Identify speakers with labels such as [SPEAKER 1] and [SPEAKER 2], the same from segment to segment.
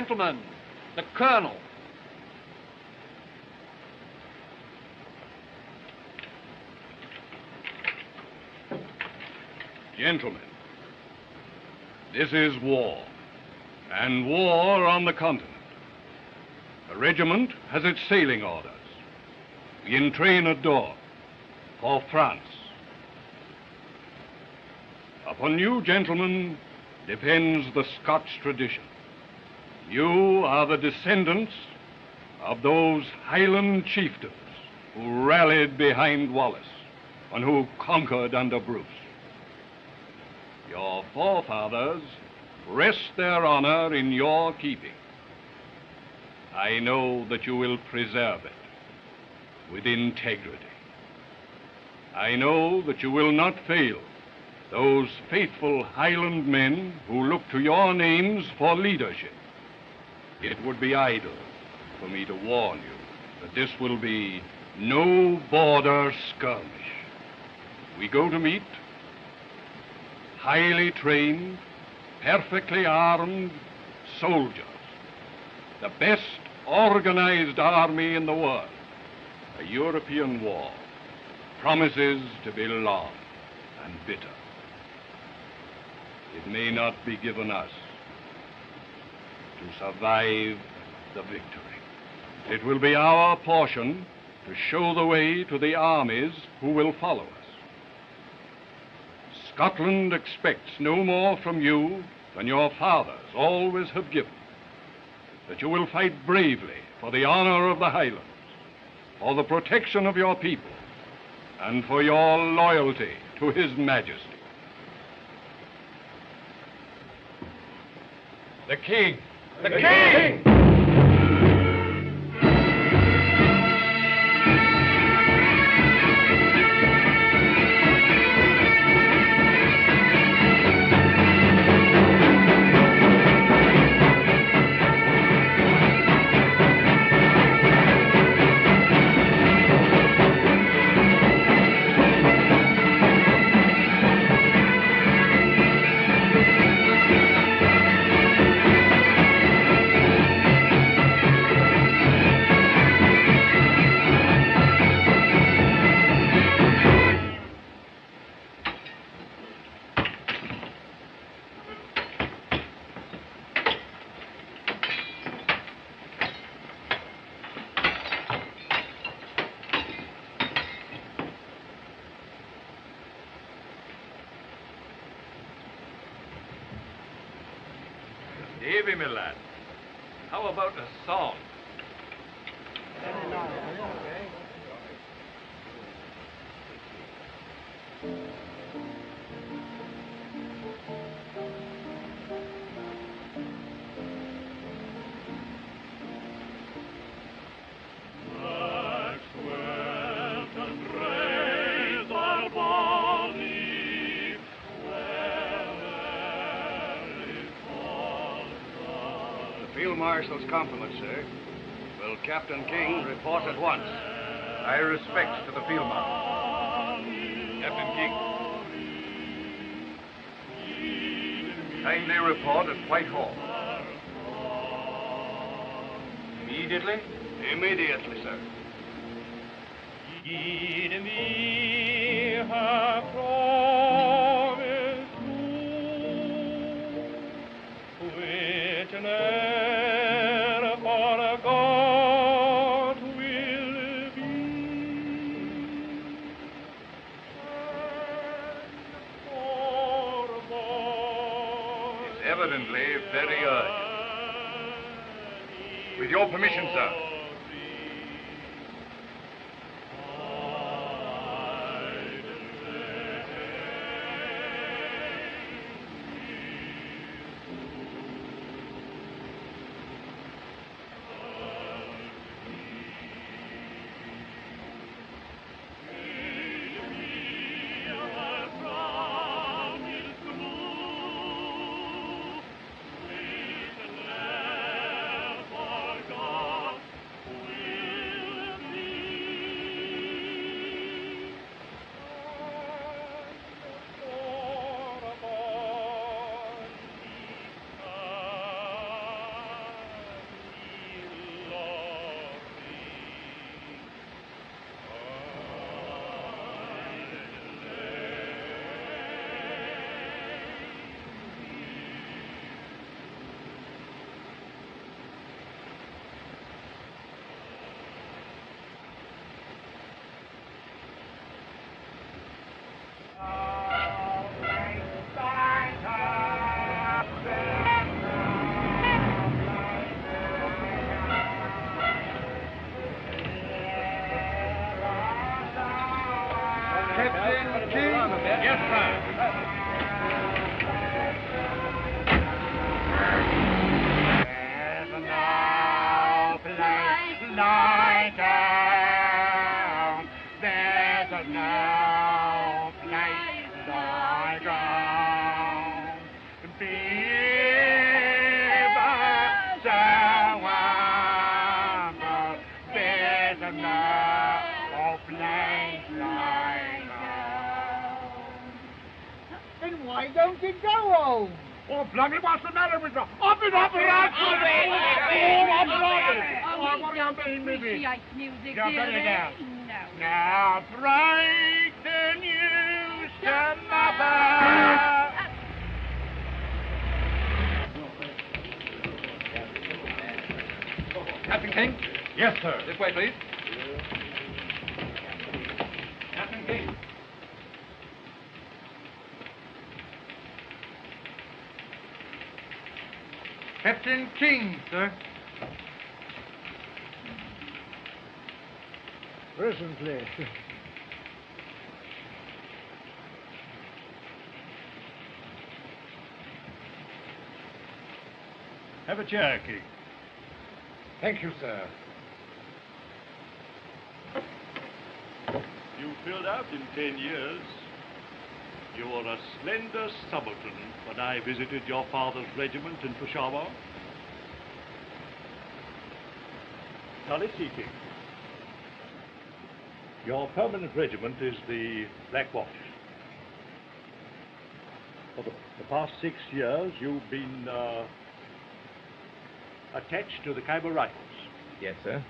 [SPEAKER 1] Gentlemen, the Colonel.
[SPEAKER 2] Gentlemen, this is war, and war on the continent. The regiment has its sailing orders. We entrain at Dorp for France. Upon you, gentlemen, depends the Scotch tradition. You are the descendants of those Highland chieftains who rallied behind Wallace and who conquered under Bruce. Your forefathers rest their honor in your keeping. I know that you will preserve it with integrity. I know that you will not fail those faithful Highland men who look to your names for leadership. It would be idle for me to warn you that this will be no border skirmish. We go to meet highly trained, perfectly armed soldiers, the best organized army in the world. A European war promises to be long and bitter. It may not be given us to survive the victory. It will be our portion to show the way to the armies who will follow us. Scotland expects no more from you than your fathers always have given. That you will fight bravely for the honor of the Highlands, for the protection of your people, and for your loyalty to His Majesty.
[SPEAKER 1] The King!
[SPEAKER 3] The King!
[SPEAKER 1] Davy, my lad, how about a song?
[SPEAKER 4] Field Marshal's compliments, sir. Will Captain King report at once?
[SPEAKER 1] I respect to the Field Marshal. Captain King. Kindly report at Whitehall. Immediately?
[SPEAKER 4] Immediately, sir.
[SPEAKER 3] Give me her promise which ne'er forgot will be,
[SPEAKER 1] It's evidently very urgent. With your permission, sir.
[SPEAKER 5] Oh,
[SPEAKER 1] Blummy, what's the matter with you? Up it, right! What do you mean, maybe?
[SPEAKER 5] appreciate music,
[SPEAKER 1] Yeah,
[SPEAKER 5] do
[SPEAKER 1] better
[SPEAKER 5] they?
[SPEAKER 1] now.
[SPEAKER 5] No.
[SPEAKER 1] Now break the news to mother.
[SPEAKER 2] Captain King?
[SPEAKER 1] Yes, sir.
[SPEAKER 2] This way, please. Captain King.
[SPEAKER 1] Captain King, sir.
[SPEAKER 6] Presently.
[SPEAKER 3] Have a chair, King.
[SPEAKER 1] Thank you, sir.
[SPEAKER 3] You filled out in 10 years. You were a slender subaltern when I visited your father's regiment in Peshawar. Now let's see, King. Your permanent regiment is the Black Watch. For the past 6 years, you've been attached to the Khyber Rifles.
[SPEAKER 1] Yes, sir.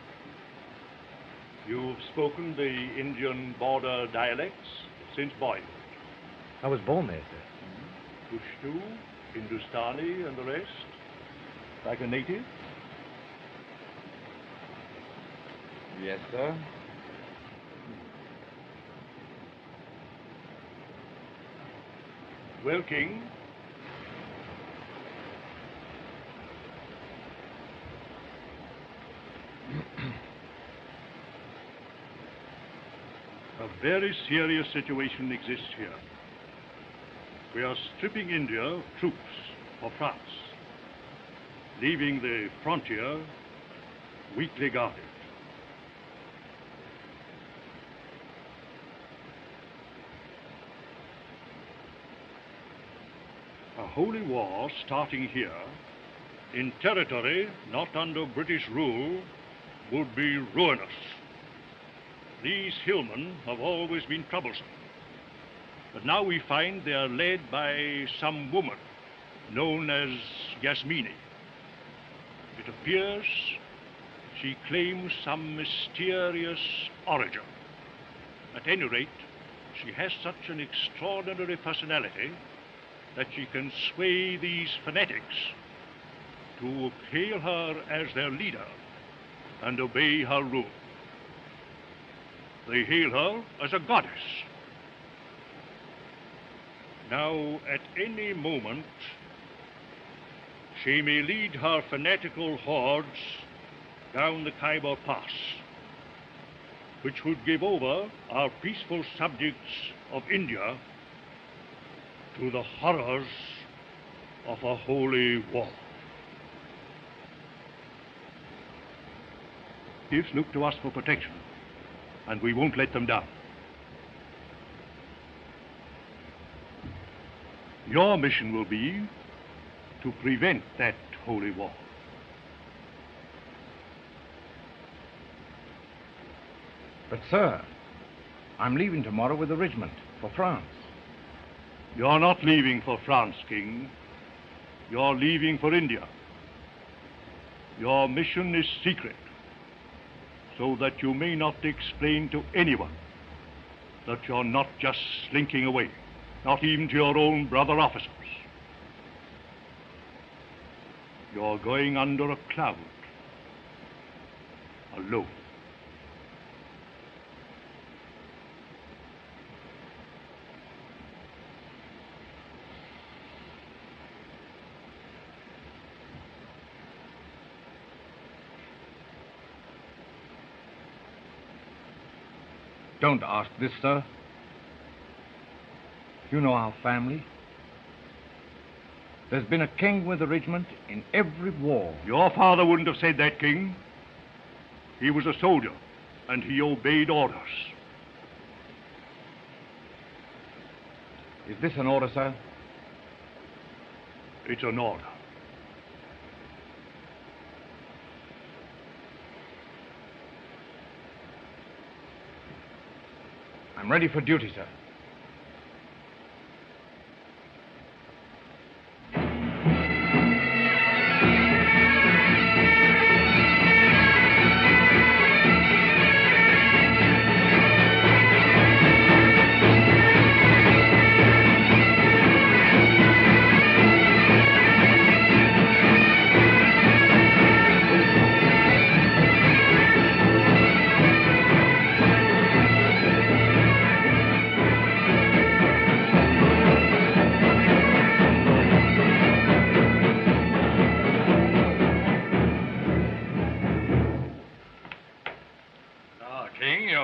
[SPEAKER 3] You've spoken the Indian border dialects since boyhood.
[SPEAKER 1] I was born there, sir.
[SPEAKER 3] Pushtu, Hindustani, and the rest? Like a native?
[SPEAKER 1] Yes, sir.
[SPEAKER 3] Well, King, a very serious situation exists here. We are stripping India of troops for France, leaving the frontier weakly guarded. A holy war starting here, in territory not under British rule, would be ruinous. These hillmen have always been troublesome. But now we find they are led by some woman known as Yasmini. It appears she claims some mysterious origin. At any rate, she has such an extraordinary personality that she can sway these fanatics to hail her as their leader and obey her rule. They hail her as a goddess. Now, at any moment, she may lead her fanatical hordes down the Khyber Pass, which would give over our peaceful subjects of India to the horrors of a holy war. Chiefs look to us for protection, and we won't let them down. Your mission will be to prevent that holy war.
[SPEAKER 1] But, sir, I'm leaving tomorrow with the regiment for France.
[SPEAKER 3] You're not leaving for France, King. You're leaving for India. Your mission is secret, so that you may not explain to anyone that you're not just slinking away, not even to your own brother officers. You're going under a cloud, alone.
[SPEAKER 1] Don't ask this, sir. You know our family. There's been a king with the regiment in every war.
[SPEAKER 3] Your father wouldn't have said that, King. He was a soldier, and he obeyed orders.
[SPEAKER 1] Is this an order, sir?
[SPEAKER 3] It's an order.
[SPEAKER 1] I'm ready for duty, sir.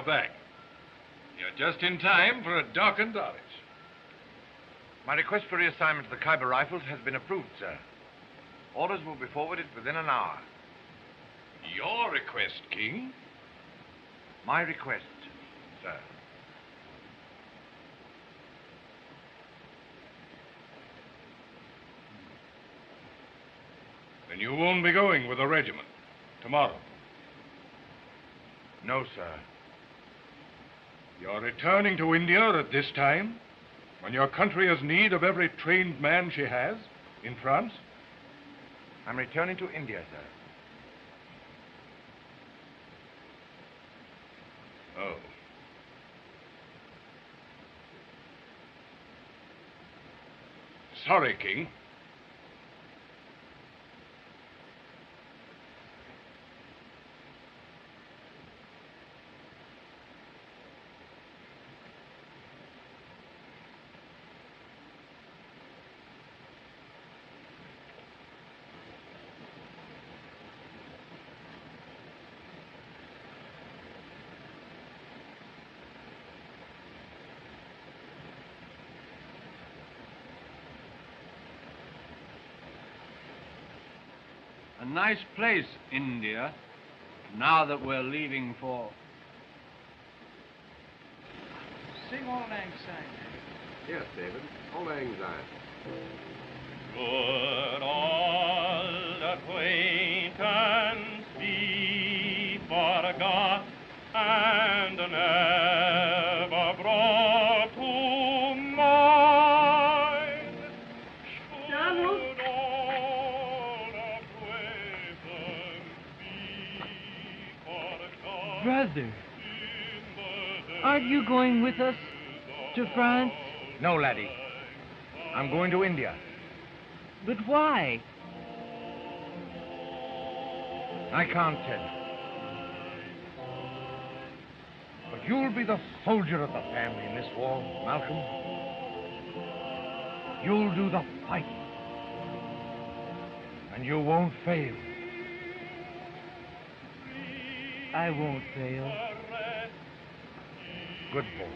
[SPEAKER 2] back. You're just in time for a darkened Norwich.
[SPEAKER 1] My request for reassignment to the Khyber Rifles has been approved, sir. Orders will be forwarded within an hour.
[SPEAKER 2] Your request, King?
[SPEAKER 1] My request, sir.
[SPEAKER 2] Then you won't be going with the regiment tomorrow.
[SPEAKER 1] No, sir.
[SPEAKER 2] You're returning to India at this time, when your country has need of every trained man she has in France?
[SPEAKER 1] I'm returning to India, sir.
[SPEAKER 2] Oh. Sorry, King.
[SPEAKER 5] A nice place, India, now that we're leaving for...
[SPEAKER 6] Sing Auld Lang Syne.
[SPEAKER 7] Yes, David. Auld Lang Syne.
[SPEAKER 3] Good old acquaintance be forgot and never brought to mind.
[SPEAKER 6] Donald?
[SPEAKER 3] Should old acquaintance be forgot.
[SPEAKER 6] Brother, aren't you going with us to France?
[SPEAKER 1] No, laddie. I'm going to India.
[SPEAKER 6] But why?
[SPEAKER 1] I can't tell you. But you'll be the soldier of the family in this war, Malcolm. You'll do the fighting. And you won't fail.
[SPEAKER 6] I won't fail.
[SPEAKER 1] Good boy.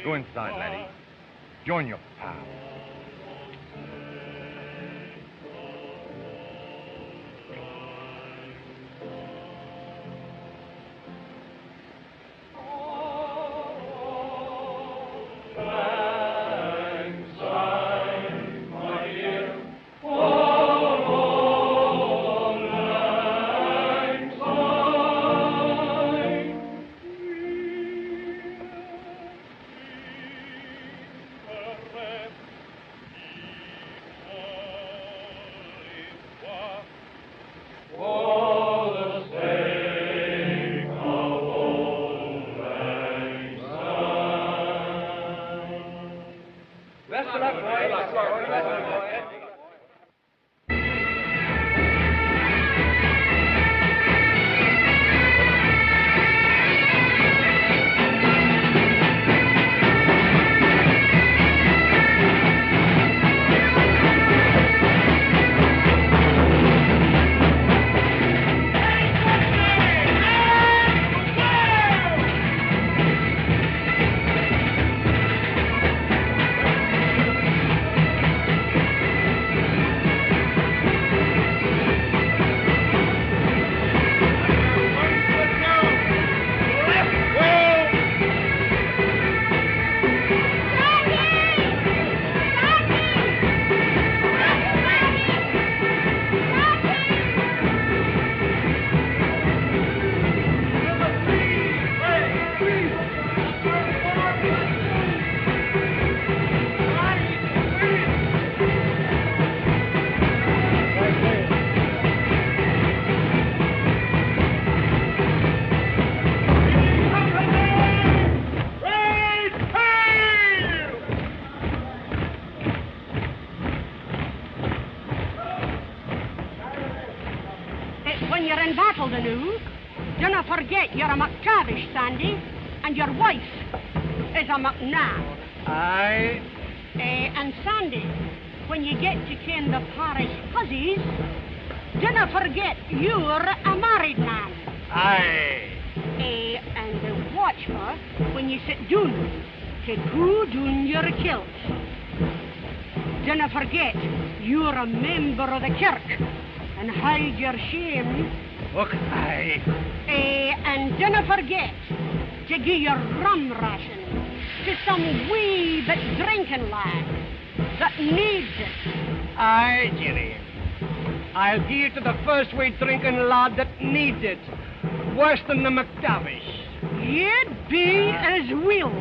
[SPEAKER 1] Go inside, laddie. Join your pal.
[SPEAKER 8] Do not forget you're a McTavish, Sandy, and your wife is a McNabb.
[SPEAKER 6] Aye.
[SPEAKER 8] And Sandy, when you get to ken the parish hussies, do not forget you're a married man.
[SPEAKER 6] Aye.
[SPEAKER 8] watch for when you sit down. To pull down your kilt. Dinna forget, you're a member of the kirk, and hide your shame.
[SPEAKER 5] Look,
[SPEAKER 8] And dinna forget to give your rum ration to some wee bit drinking lad that needs it.
[SPEAKER 9] Aye, Jenny. I'll give it to the first wee drinking lad that needs it. Worse than the McTavish.
[SPEAKER 8] You'd be as will.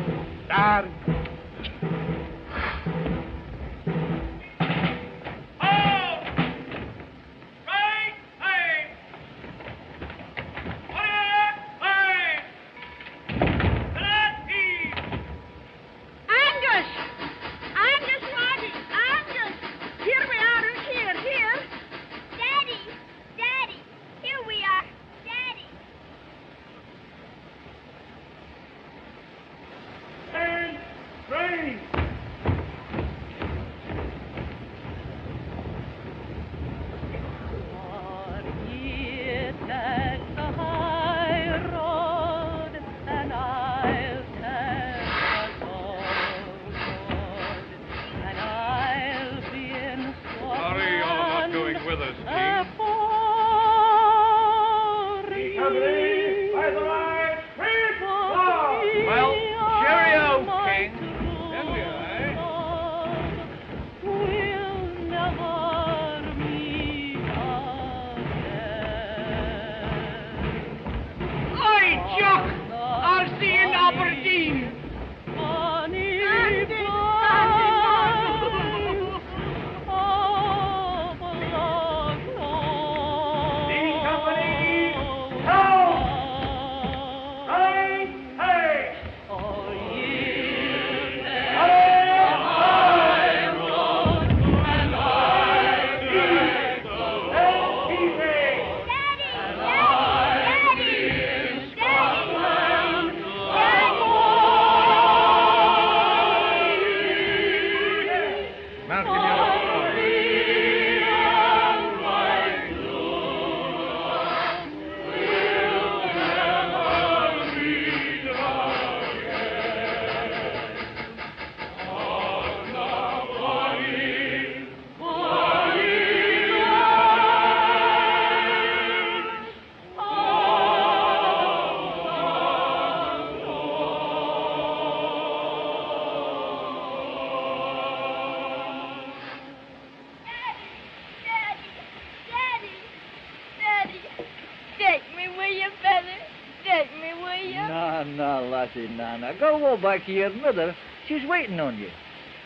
[SPEAKER 10] Nana, go back to your mother. She's waiting on you.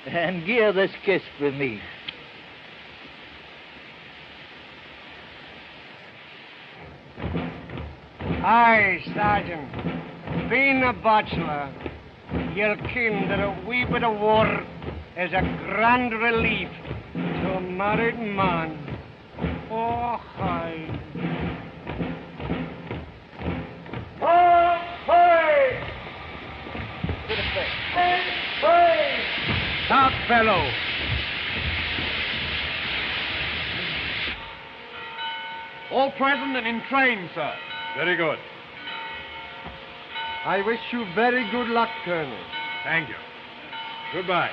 [SPEAKER 10] And give her this kiss from me.
[SPEAKER 9] Aye, Sergeant. Being a bachelor, you'll ken that a wee bit of war is a grand relief to a married man. Oh, aye.
[SPEAKER 5] Stop, fellow. All present and in train, sir.
[SPEAKER 2] Very good.
[SPEAKER 9] I wish you very good luck, Colonel.
[SPEAKER 2] Thank you. Goodbye.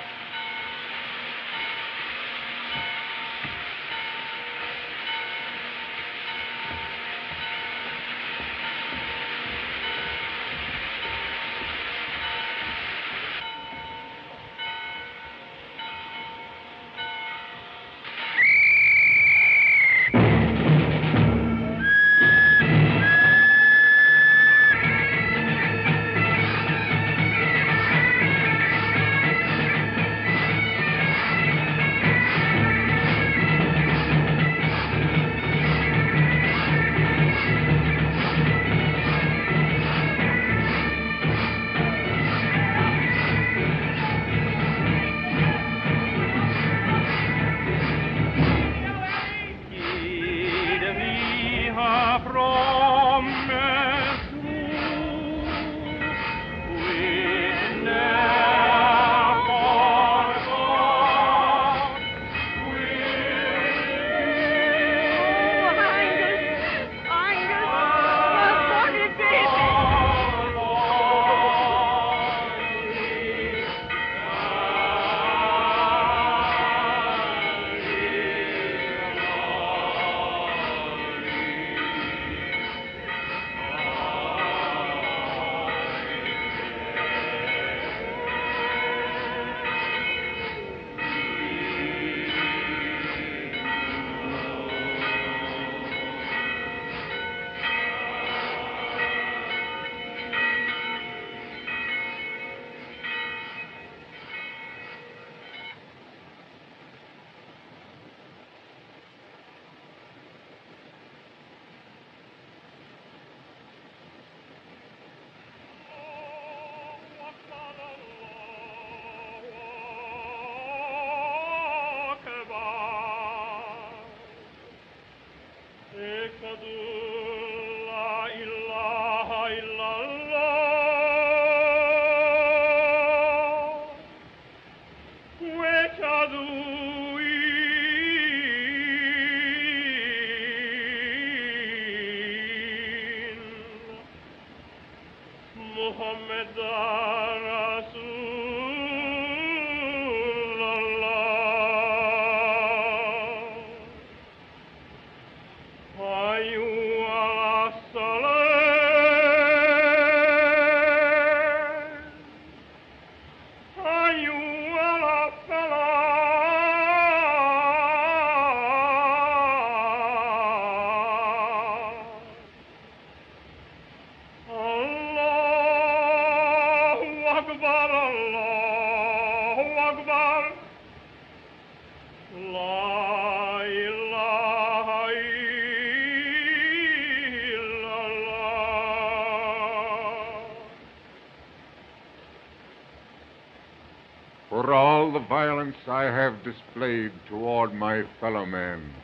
[SPEAKER 11] For all the violence I have displayed toward my fellow men,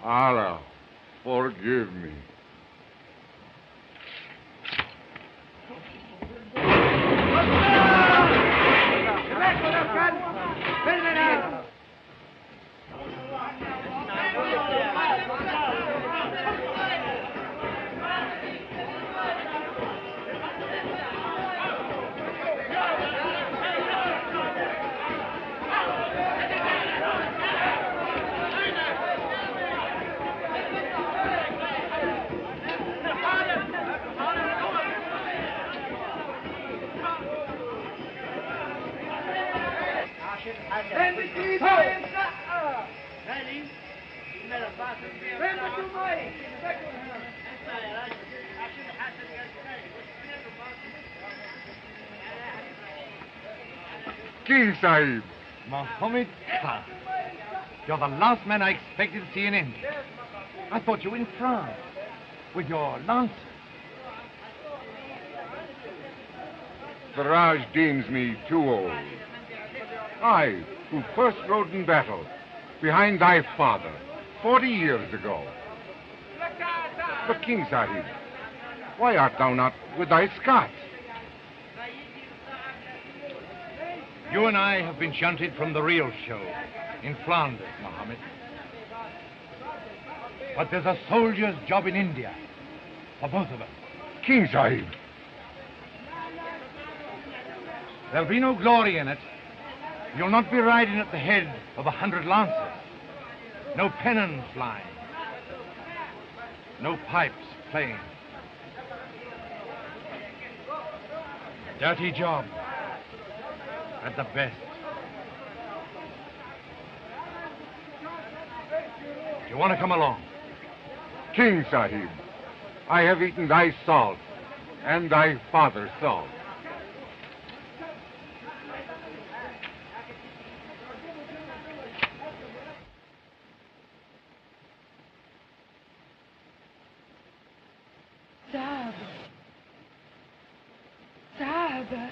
[SPEAKER 11] Allah, forgive me. King Sahib.
[SPEAKER 1] Mohammed Khan. You're the last man I expected to see in India. I thought you were in France with your lancers.
[SPEAKER 11] The Raj deems me too old. I, who first rode in battle behind thy father 40 years ago. But King Sahib, why art thou not with thy Scots?
[SPEAKER 1] You and I have been shunted from the real show in Flanders, Mohammed. But there's a soldier's job in India for both of us.
[SPEAKER 11] King Sahib.
[SPEAKER 1] There'll be no glory in it. You'll not be riding at the head of 100 lancers. No pennons flying. No pipes playing. Dirty job. At the best. Do you want to come along?
[SPEAKER 11] King Sahib, I have eaten thy salt and thy father's salt.
[SPEAKER 6] Sahib.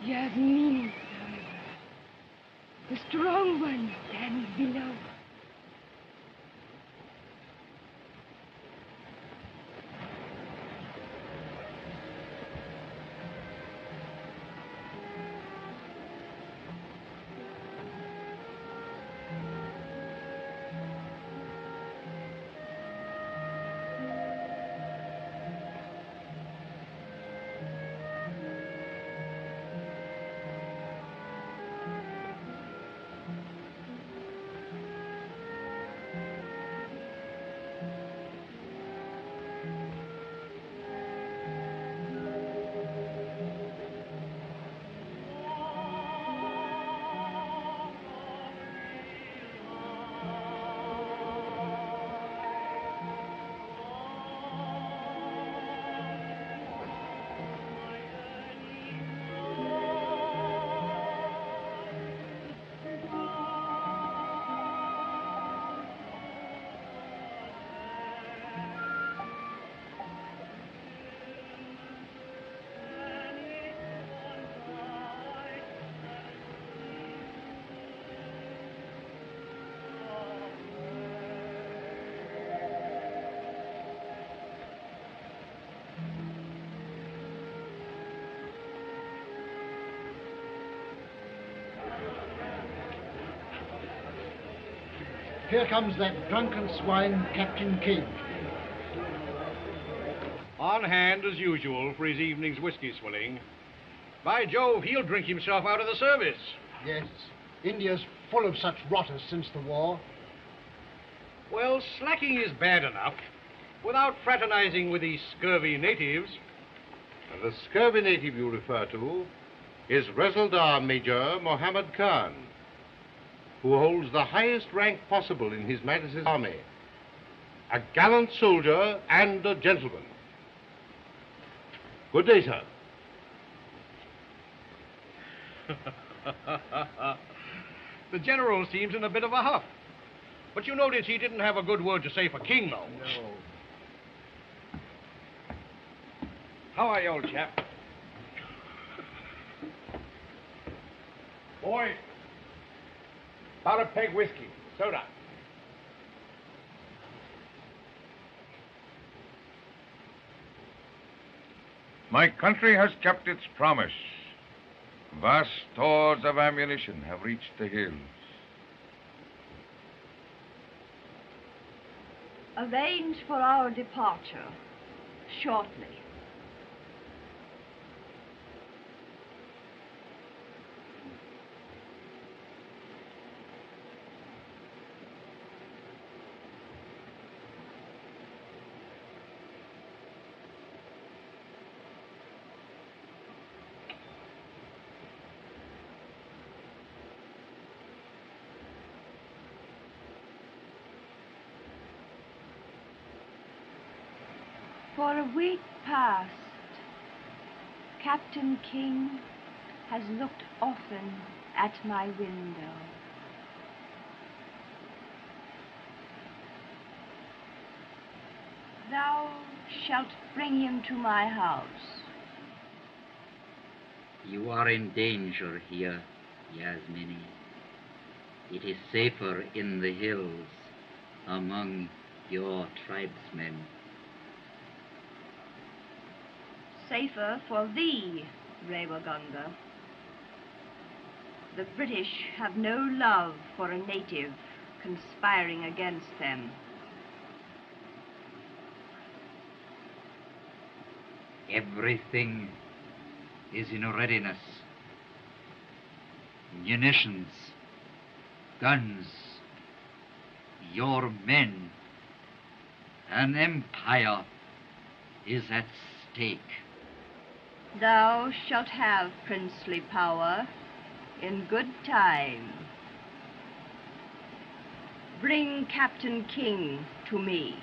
[SPEAKER 6] Yasmin, the strong one stands below.
[SPEAKER 12] Here comes that drunken swine, Captain King.
[SPEAKER 4] On hand, as usual, for his evening's whiskey swilling. By Jove, he'll drink himself out of the service.
[SPEAKER 12] Yes, India's full of such rotters since the war.
[SPEAKER 4] Well, slacking is bad enough, without fraternizing with these scurvy natives.
[SPEAKER 11] The scurvy native you refer to is Resaldar Major Mohammed Khan, who holds the highest rank possible in His Majesty's army. A gallant soldier and a gentleman. Good day, sir.
[SPEAKER 4] The general seems in a bit of a huff. But you notice he didn't have a good word to say for King, though.
[SPEAKER 12] No.
[SPEAKER 4] How are you, old chap?
[SPEAKER 1] Boy, about a peg whiskey, soda.
[SPEAKER 11] My country has kept its promise. Vast stores of ammunition have reached the hills.
[SPEAKER 13] Arrange for our departure shortly. For a week past, Captain King has looked often at my window. Thou shalt bring him to my house.
[SPEAKER 14] You are in danger here, Yasmini. It is safer in the hills among your tribesmen.
[SPEAKER 13] Safer for thee, Rewaganga. The British have no love for a native conspiring against them.
[SPEAKER 14] Everything is in readiness. Munitions, guns, your men. An empire is at stake.
[SPEAKER 13] Thou shalt have princely power in good time. Bring Captain King to me.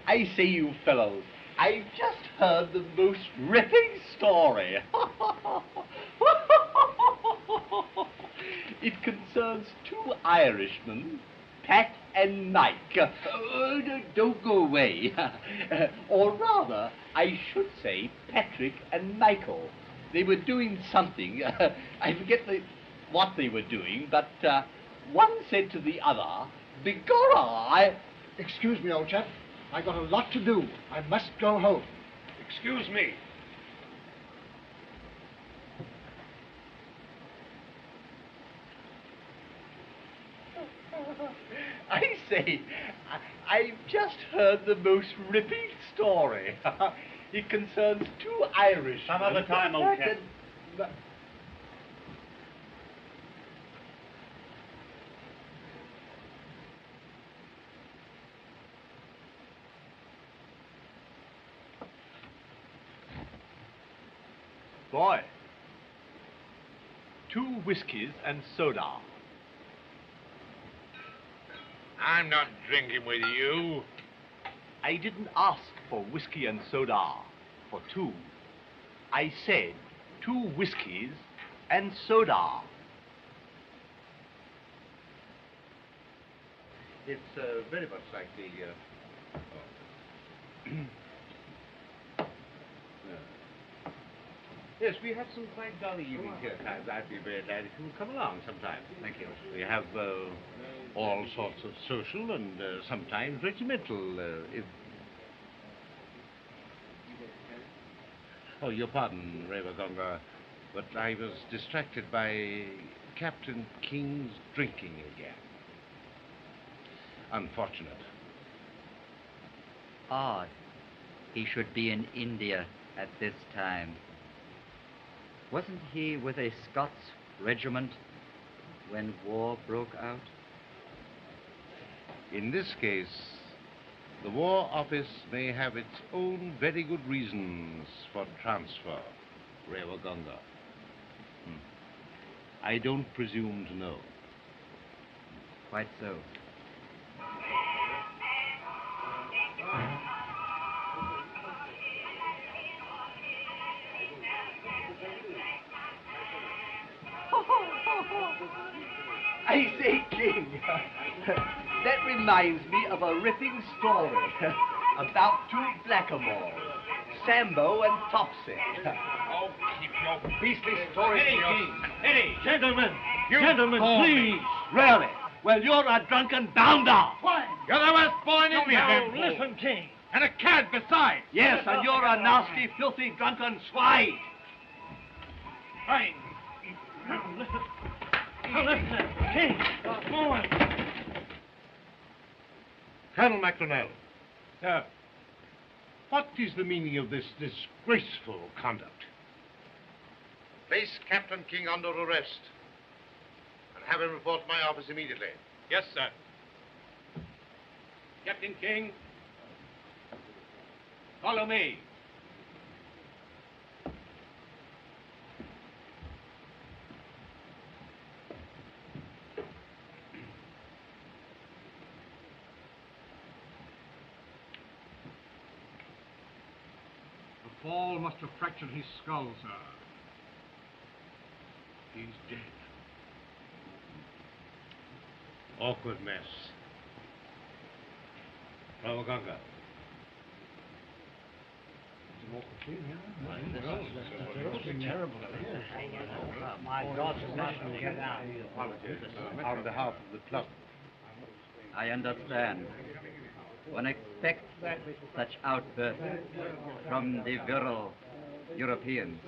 [SPEAKER 15] I say, you fellows, I've just heard the most ripping story. It concerns two Irishmen, Pat and Mike. Don't go away. Or rather, I should say Patrick and Michael. They were doing something. I forget what they were doing, but one said to the other, "Begorra,
[SPEAKER 12] Excuse me, old chap. I've got a lot to do. I must go home.
[SPEAKER 4] Excuse me.
[SPEAKER 15] say, I've just heard the most ripping story. It concerns two Irish.
[SPEAKER 4] Some other time, old chap.
[SPEAKER 16] Boy, 2 whiskies and soda.
[SPEAKER 1] I'm not drinking with you.
[SPEAKER 16] I didn't ask for whiskey and soda for 2. I said 2 whiskies and soda.
[SPEAKER 7] It's very much like the... Yes, we have some quite dull evenings here at times. I'd be very glad if you would come along sometime. Thank you. We have all sorts of social and sometimes regimental... Oh, your pardon, Revagonga, but I was distracted by Captain King's drinking again. Unfortunate.
[SPEAKER 14] Odd. He should be in India at this time. Wasn't he with a Scots regiment when war broke out?
[SPEAKER 7] In this case, the War Office may have its own very good reasons for transfer, Revagonga. I don't presume to know.
[SPEAKER 14] Quite so.
[SPEAKER 15] I say, King, that reminds me of a ripping story about 2 blackamoors, Sambo and Topsy.
[SPEAKER 1] Oh, keep your beastly stories to yourself.
[SPEAKER 4] Eddie, gentlemen,
[SPEAKER 1] You
[SPEAKER 4] gentlemen,
[SPEAKER 1] call me.
[SPEAKER 4] please.
[SPEAKER 15] Really? Well, you're a drunken bounder.
[SPEAKER 1] You're the worst boy in India.
[SPEAKER 4] Now, listen, King.
[SPEAKER 1] And a cad besides.
[SPEAKER 15] Yes, and you're a nasty, filthy, drunken swine.
[SPEAKER 4] Fine. Now, listen. Now, listen, King. Forward.
[SPEAKER 11] Colonel Macdonell, what is the meaning of this disgraceful conduct?
[SPEAKER 1] Place Captain King under arrest. And have him report to my office immediately.
[SPEAKER 16] Yes, sir.
[SPEAKER 4] Captain King, follow me.
[SPEAKER 12] The fall must have fractured his skull, sir. He's dead.
[SPEAKER 11] Awkward mess. Ravaganga.
[SPEAKER 12] Terrible. My God, get out.
[SPEAKER 11] On behalf of the club.
[SPEAKER 14] I understand. One expects such outbursts from the virile Europeans.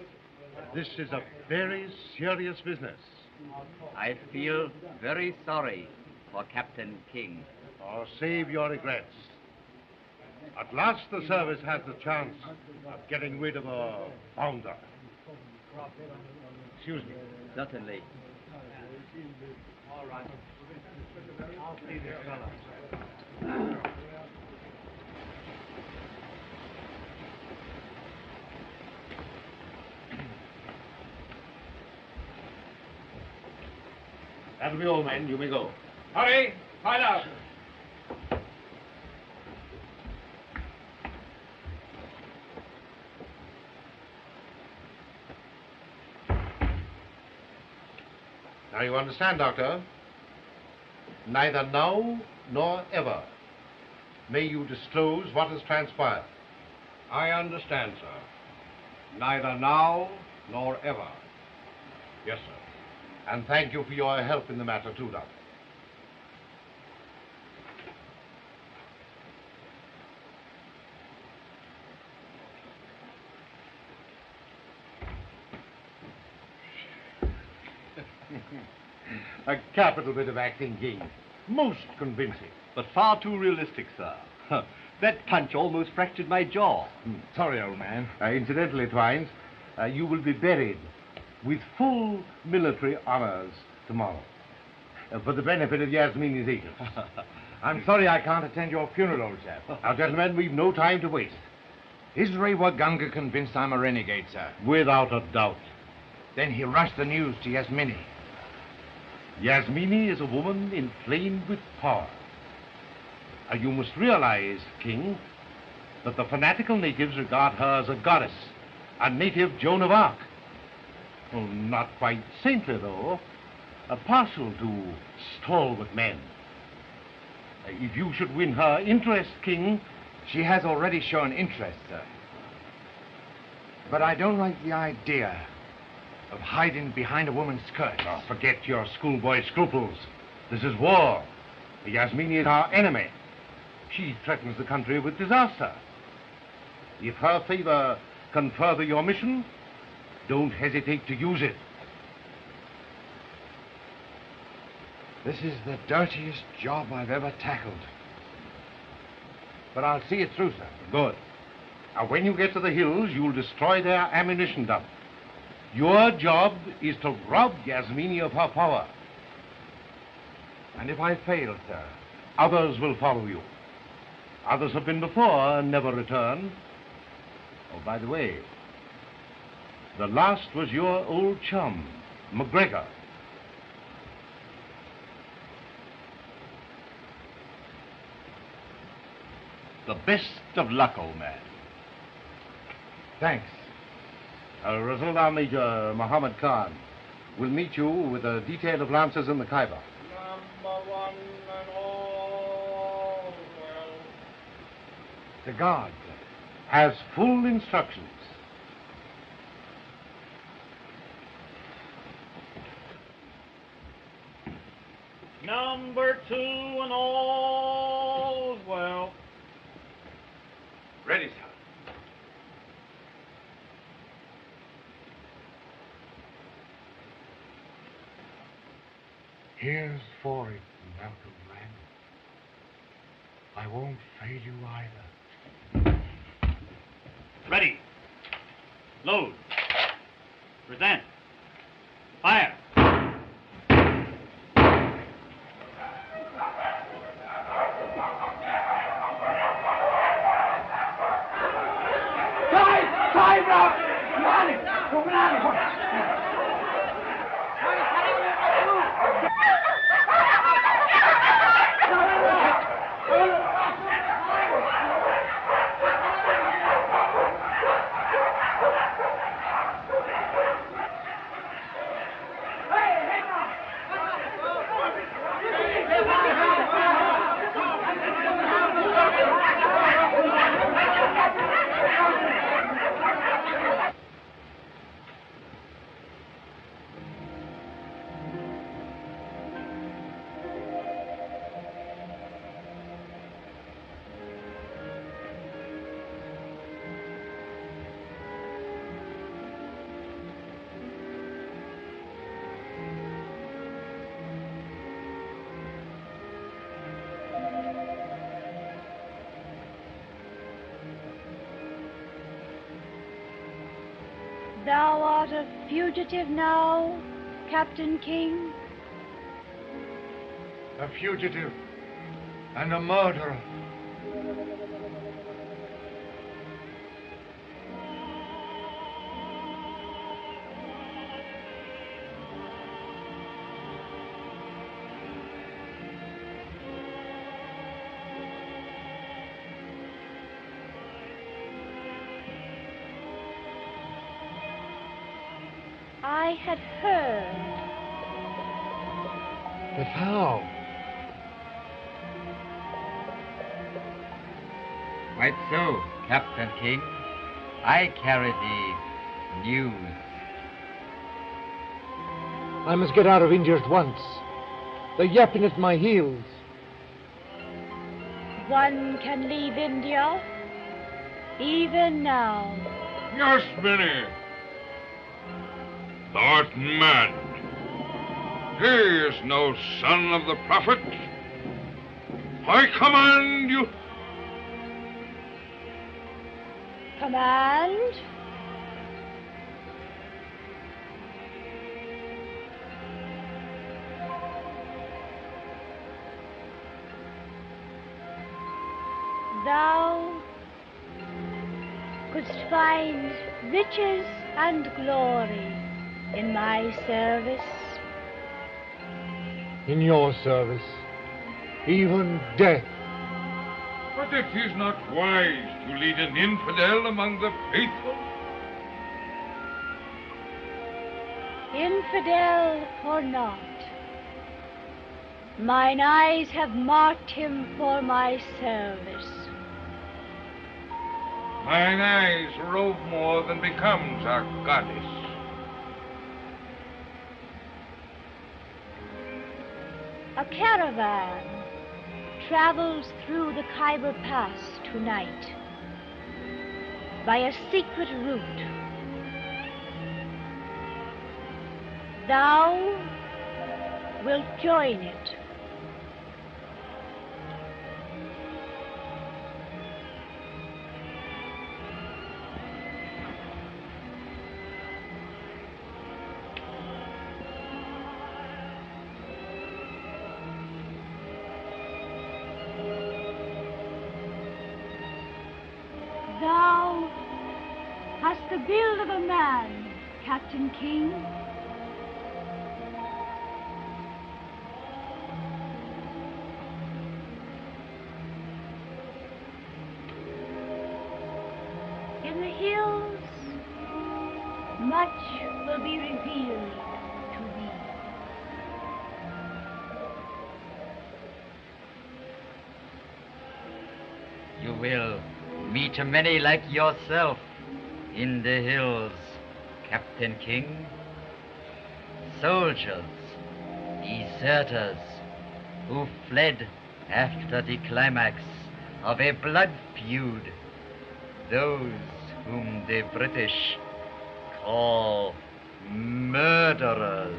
[SPEAKER 11] This is a very serious business.
[SPEAKER 14] I feel very sorry for Captain King.
[SPEAKER 11] Oh, save your regrets. At last the service has the chance of getting rid of a bounder. Excuse me.
[SPEAKER 14] Certainly.
[SPEAKER 12] All right. I'll see this fellow.
[SPEAKER 11] That'll be all, men. You may go.
[SPEAKER 4] Hurry, find out.
[SPEAKER 1] Now you understand, Doctor? Neither now nor ever may you disclose what has transpired.
[SPEAKER 4] I understand, sir. Neither now nor ever. Yes, sir.
[SPEAKER 1] And thank you for your help in the matter, too, Doctor. A capital bit of acting, King. Most convincing.
[SPEAKER 16] but far too realistic, sir. That punch almost fractured my jaw.
[SPEAKER 1] Sorry, old man. Incidentally, Twines, you will be buried with full military honors tomorrow. For the benefit of Yasmini's agents. I'm sorry I can't attend your funeral, old chap. Now, gentlemen, we've no time to waste.
[SPEAKER 17] Is Ray Waganga convinced I'm a renegade, sir?
[SPEAKER 1] Without a doubt.
[SPEAKER 17] Then he rushed the news to Yasmini.
[SPEAKER 1] Yasmini is a woman inflamed with power. You must realize, King, that the fanatical natives regard her as a goddess, a native Joan of Arc. Well, not quite saintly, though. Partial to stalwart men. If you should win her interest, King...
[SPEAKER 17] She has already shown interest, sir. But I don't like the idea of hiding behind a woman's skirt.
[SPEAKER 1] Oh, forget your schoolboy scruples. This is war. Yasmini is our enemy. She threatens the country with disaster. If her favor can further your mission, don't hesitate to use it.
[SPEAKER 17] This is the dirtiest job I've ever tackled. But I'll see it through, sir.
[SPEAKER 1] Good. Now, when you get to the hills, you'll destroy their ammunition dump. Your job is to rob Yasmini of her power.
[SPEAKER 17] And if I fail, sir?
[SPEAKER 1] Others will follow you. Others have been before and never returned. Oh, by the way, the last was your old chum, McGregor.
[SPEAKER 16] The best of luck, old man.
[SPEAKER 17] Thanks.
[SPEAKER 1] Rasulullah Major Muhammad Khan will meet you with a detail of lancers in the Khyber.
[SPEAKER 9] Number one and all well.
[SPEAKER 17] The guard
[SPEAKER 1] has full instructions.
[SPEAKER 9] Number two and all well.
[SPEAKER 17] Ready, sir.
[SPEAKER 11] Here's for it, Malcolm Rand. I won't fail you either.
[SPEAKER 3] Ready. Load. Present. Fire.
[SPEAKER 9] Time, Rob! Come on!
[SPEAKER 13] Thou art a fugitive now, Captain King?
[SPEAKER 11] A fugitive and a murderer.
[SPEAKER 13] I had heard.
[SPEAKER 11] But how?
[SPEAKER 14] Quite so, Captain King. I carry the news.
[SPEAKER 12] I must get out of India at once. They're yapping at my heels.
[SPEAKER 13] One can leave India, even now.
[SPEAKER 11] Yes, Minnie. Thou art mad. He is no son of the prophet. I command you.
[SPEAKER 8] Command. Thou couldst find riches and glory in my service.
[SPEAKER 12] In your service, even death.
[SPEAKER 11] But it is not wise to lead an infidel among the faithful.
[SPEAKER 8] Infidel or not, mine eyes have marked him for my service.
[SPEAKER 11] Mine eyes rove more than becomes our goddess.
[SPEAKER 8] A caravan travels through the Khyber Pass tonight by a secret route. Thou wilt join it. Thou hast the build of a man, Captain King. In the hills, much will be revealed to thee.
[SPEAKER 14] You will meet many like yourself in the hills, Captain King. Soldiers, deserters, who fled after the climax of a blood feud. Those whom the British call murderers.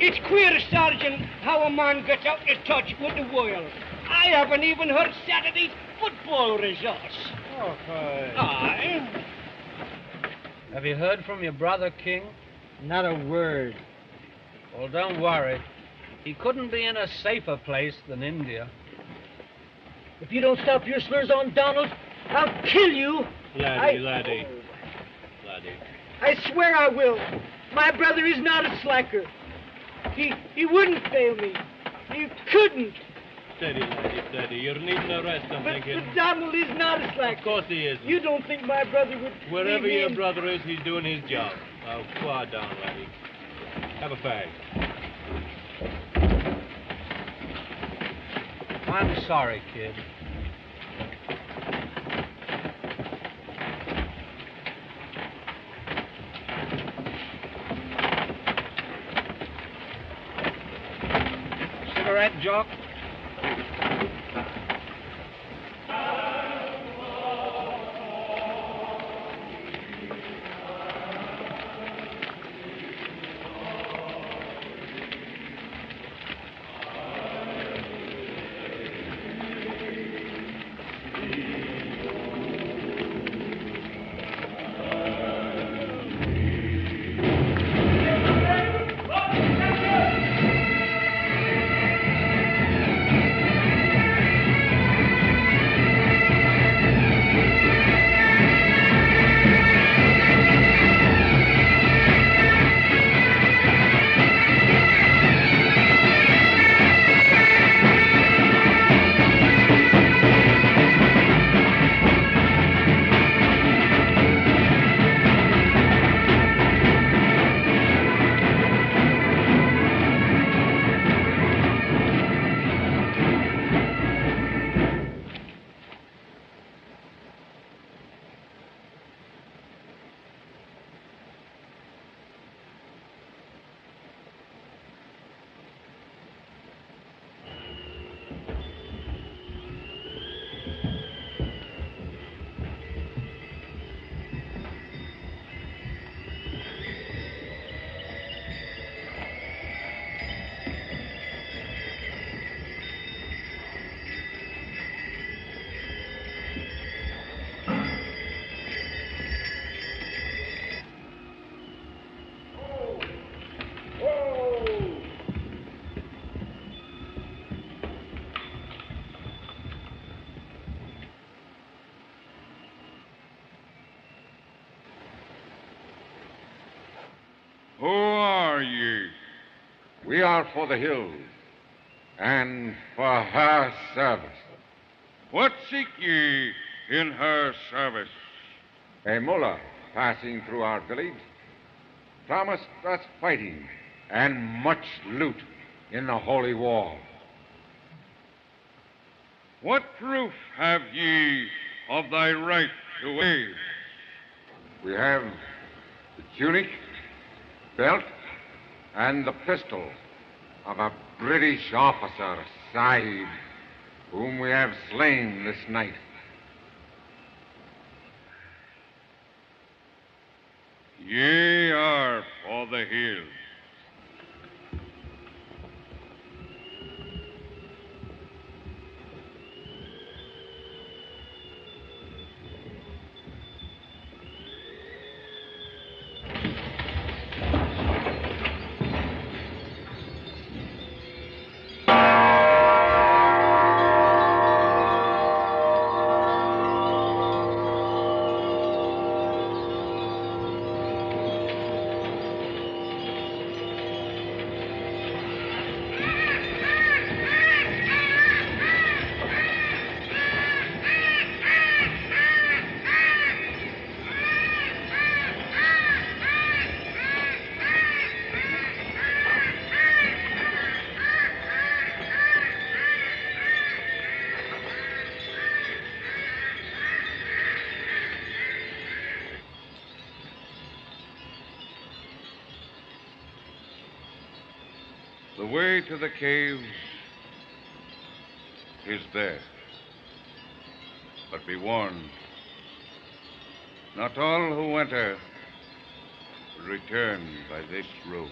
[SPEAKER 9] It's queer, Sergeant, how a man gets out of touch with the world. I haven't even heard Saturday's football results.
[SPEAKER 5] Oh,
[SPEAKER 9] Aye.
[SPEAKER 5] Have you heard from your brother, King?
[SPEAKER 9] Not a word.
[SPEAKER 5] Well, don't worry. He couldn't be in a safer place than India.
[SPEAKER 9] If you don't stop your slurs on Donald, I'll kill you.
[SPEAKER 3] Laddie.
[SPEAKER 9] I swear I will. My brother is not a slacker. He wouldn't fail me. He couldn't.
[SPEAKER 3] Steady. You're needing a rest, I'm thinking.
[SPEAKER 9] But Donald is not a slacker.
[SPEAKER 3] Of course he isn't.
[SPEAKER 9] You don't think my brother would...
[SPEAKER 3] Wherever
[SPEAKER 9] leave
[SPEAKER 3] your
[SPEAKER 9] me
[SPEAKER 3] brother is, he's doing his job. Now, quiet down, laddie. Have a fag.
[SPEAKER 5] I'm sorry, kid. Cigarette, Jock?
[SPEAKER 11] Who are ye? We are for the hills, and for her service. What seek ye in her service? A mullah passing through our village promised us fighting and much loot in the holy war. What proof have ye of thy right to wage? We have the tunic, belt, and the pistol of a British officer, Sahib, whom we have slain this night. Ye are for the hills. The way to the caves is there. But be warned, not all who enter will return by this road.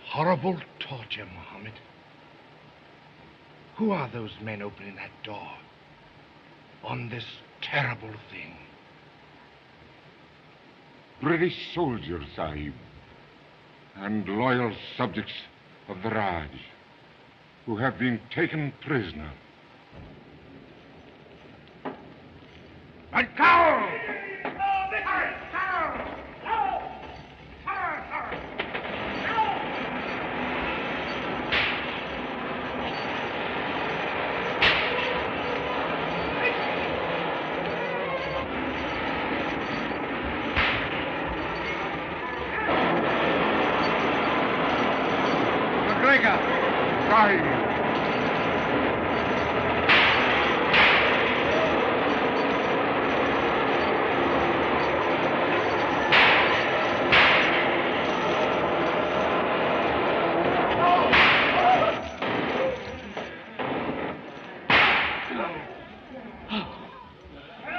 [SPEAKER 17] Horrible torture, Mohammed. Who are those men opening that door on this terrible thing?
[SPEAKER 11] British soldiers, Sahib, and loyal subjects of the Raj, who have been taken prisoner. And cow!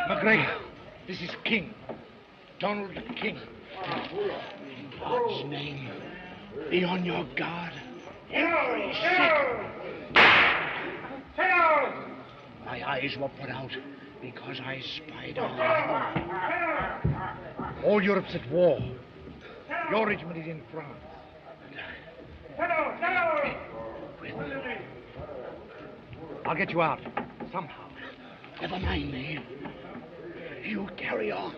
[SPEAKER 17] McGregor, this is King. Donald King. In God's name, be on your guard every second. My eyes were put out because I spied on them. All Europe's at war. Your regiment is in France. I'll get you out, somehow. Never mind me. You carry on.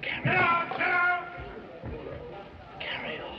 [SPEAKER 17] Carry on. Carry on.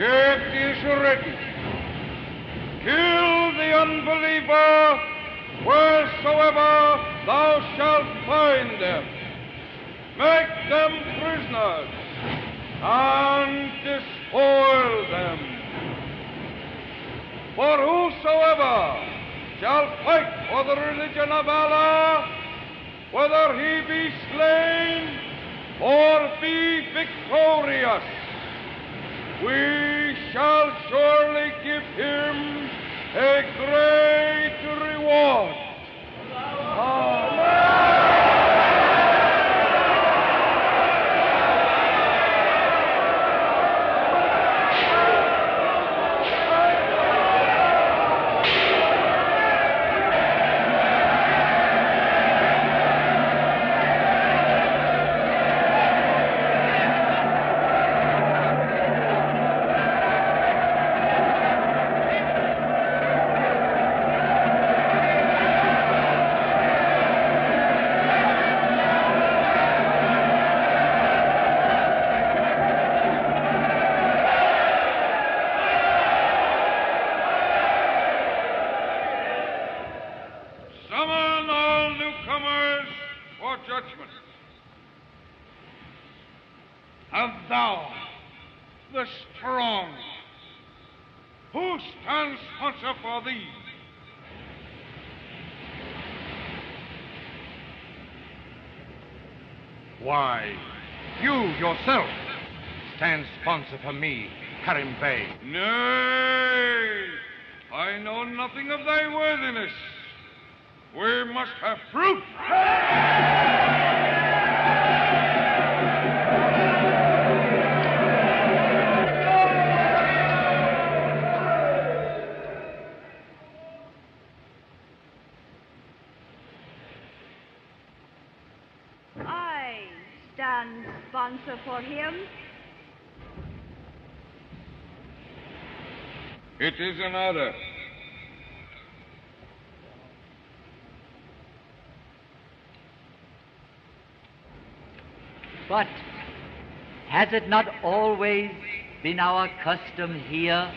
[SPEAKER 11] It is written, kill the unbeliever wheresoever thou shalt find them. Make them prisoners and despoil them. For whosoever shall fight for the religion of Allah, whether he be slain or be victorious, we shall surely give him a great reward.
[SPEAKER 1] Why, you yourself stand sponsor for me, Karim Bey.
[SPEAKER 11] Nay, I know nothing of thy worthiness. We must have proof.
[SPEAKER 13] Sponsor for him.
[SPEAKER 11] It is an order.
[SPEAKER 14] But has it not always been our custom here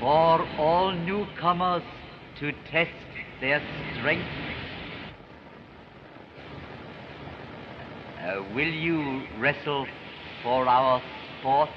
[SPEAKER 14] for all newcomers to test their strength? Will you wrestle for our sport?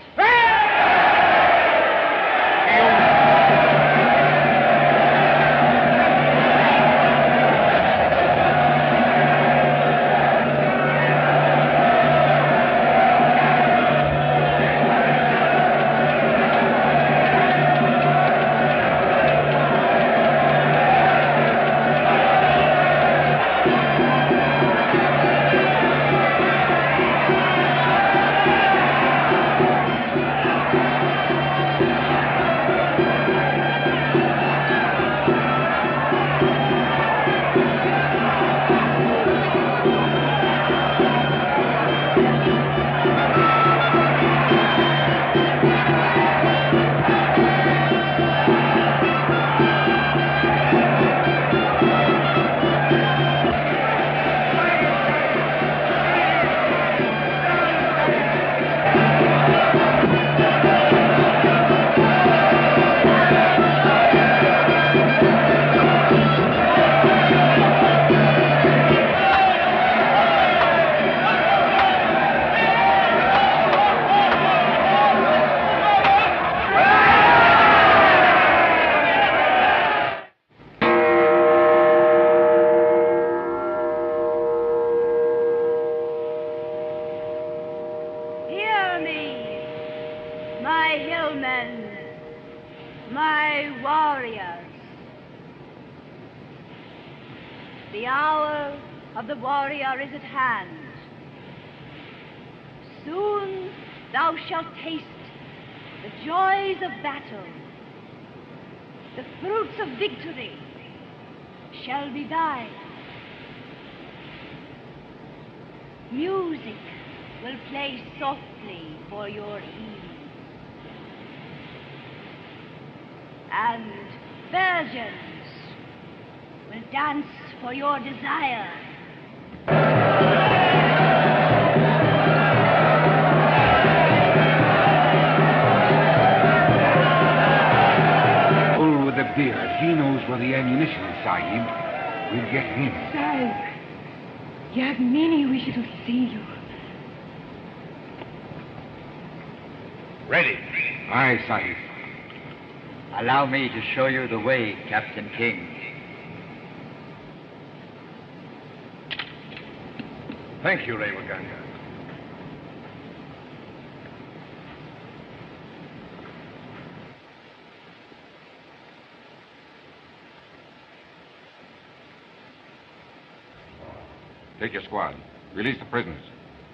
[SPEAKER 13] The hour of the warrior is at hand. Soon thou shalt taste the joys of battle. The fruits of victory shall be thine. Music will play softly for your ease, and virgins will dance for your desire.
[SPEAKER 11] for the ammunition, Sahib. We'll get him.
[SPEAKER 6] Sahib, Yagmini wishes to see you.
[SPEAKER 7] Ready.
[SPEAKER 11] Aye, Sahib.
[SPEAKER 14] Allow me to show you the way, Captain King.
[SPEAKER 11] Thank you, Revaganga. Take your squad. Release the prisoners.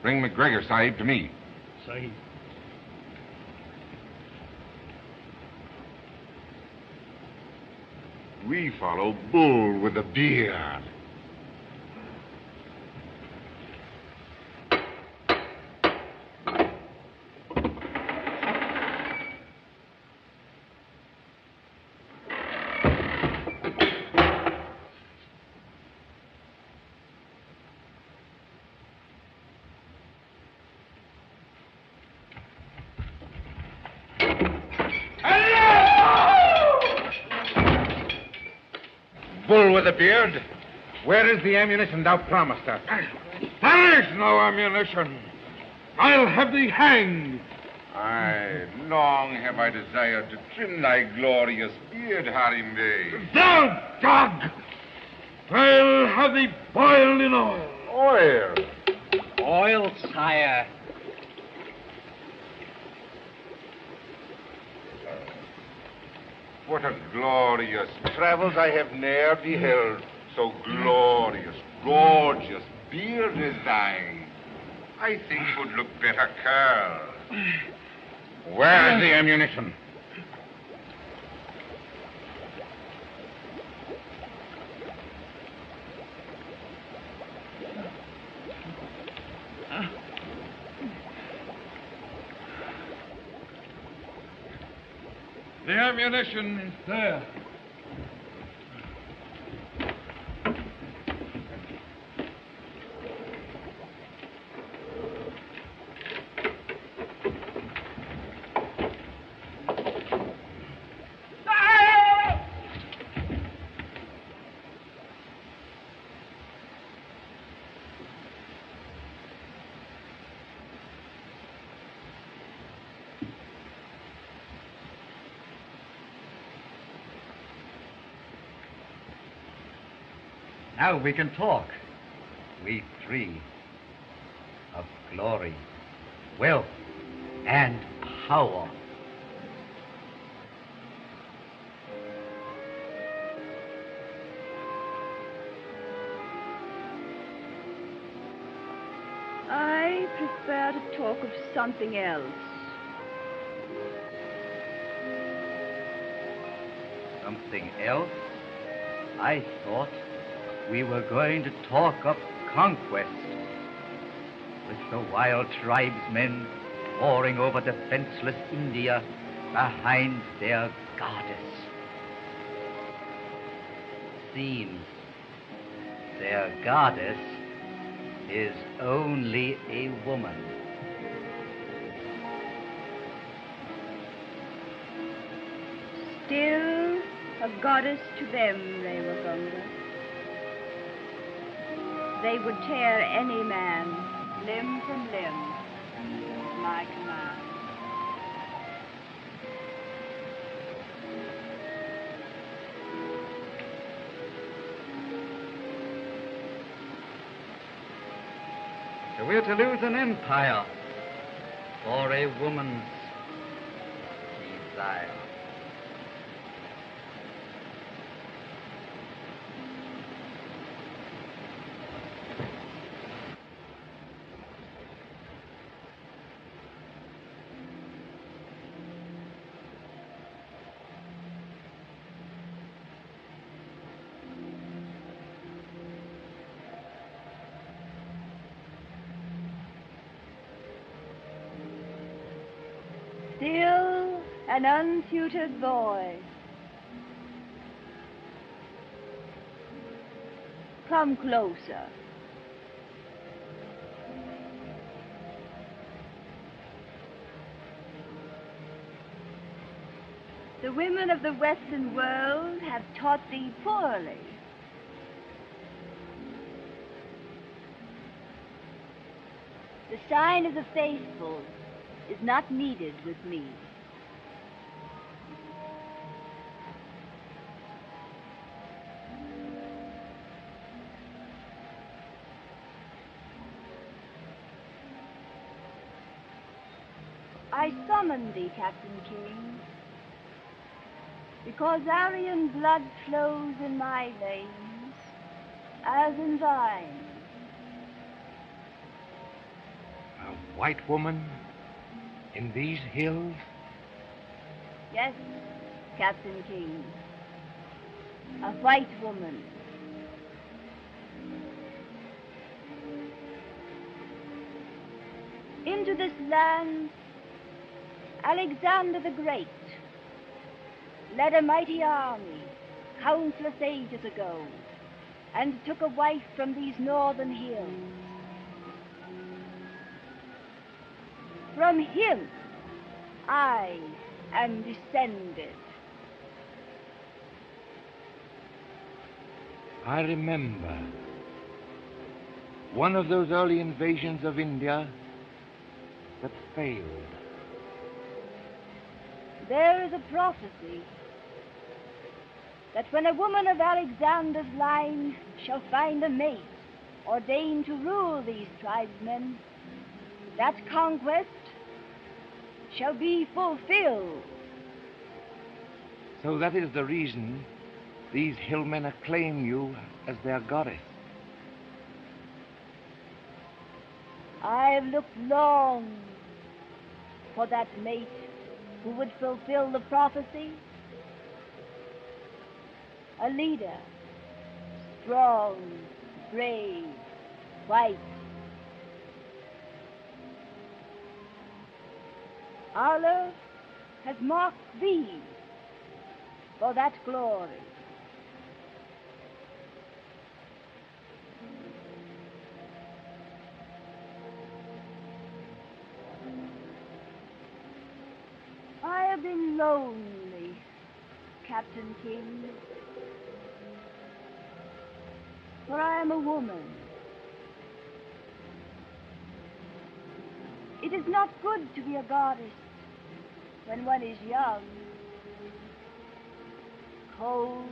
[SPEAKER 11] Bring McGregor, Sahib, to me.
[SPEAKER 3] Sahib.
[SPEAKER 11] We follow Bull with a beard. Bull with a beard, where is the ammunition thou promised us?
[SPEAKER 18] There is no ammunition. I'll have thee hanged.
[SPEAKER 11] Aye, long have I desired to trim thy glorious beard, Harim Bey.
[SPEAKER 18] Thou dog! I'll have thee boiled in oil.
[SPEAKER 11] Oil?
[SPEAKER 15] Oil, sire.
[SPEAKER 11] What a glorious travels I have ne'er beheld. So glorious, gorgeous beard as thine. I think would look better curled. Where's the ammunition?
[SPEAKER 18] The ammunition is there.
[SPEAKER 14] Now we can talk, we three, of glory, wealth, and power.
[SPEAKER 13] I prefer to talk of something else.
[SPEAKER 14] Something else? I thought we were going to talk of conquest, with the wild tribesmen pouring over defenseless India behind their goddess. Seems their goddess is only a woman.
[SPEAKER 13] Still a goddess to them, Revaganga. They would tear any man limb from limb at my command.
[SPEAKER 14] So we're to lose an empire for a woman's desire.
[SPEAKER 13] Still an untutored boy. Come closer. The women of the Western world have taught thee poorly. The sign of the faithful is not needed with me. I summon thee, Captain King, because Aryan blood flows in my veins as in thine.
[SPEAKER 17] A white woman in these hills?
[SPEAKER 13] Yes, Captain King, a white woman. Into this land, Alexander the Great led a mighty army countless ages ago and took a wife from these northern hills. From him I am descended.
[SPEAKER 17] I remember one of those early invasions of India that failed.
[SPEAKER 13] There is a prophecy that when a woman of Alexander's line shall find a mate ordained to rule these tribesmen, that conquest shall be fulfilled.
[SPEAKER 17] So that is the reason these hillmen acclaim you as their goddess.
[SPEAKER 13] I have looked long for that mate who would fulfill the prophecy. A leader, strong, brave, white. Allah has marked thee for that glory. I have been lonely, Captain King, for I am a woman. It is not good to be a goddess when one is young, cold,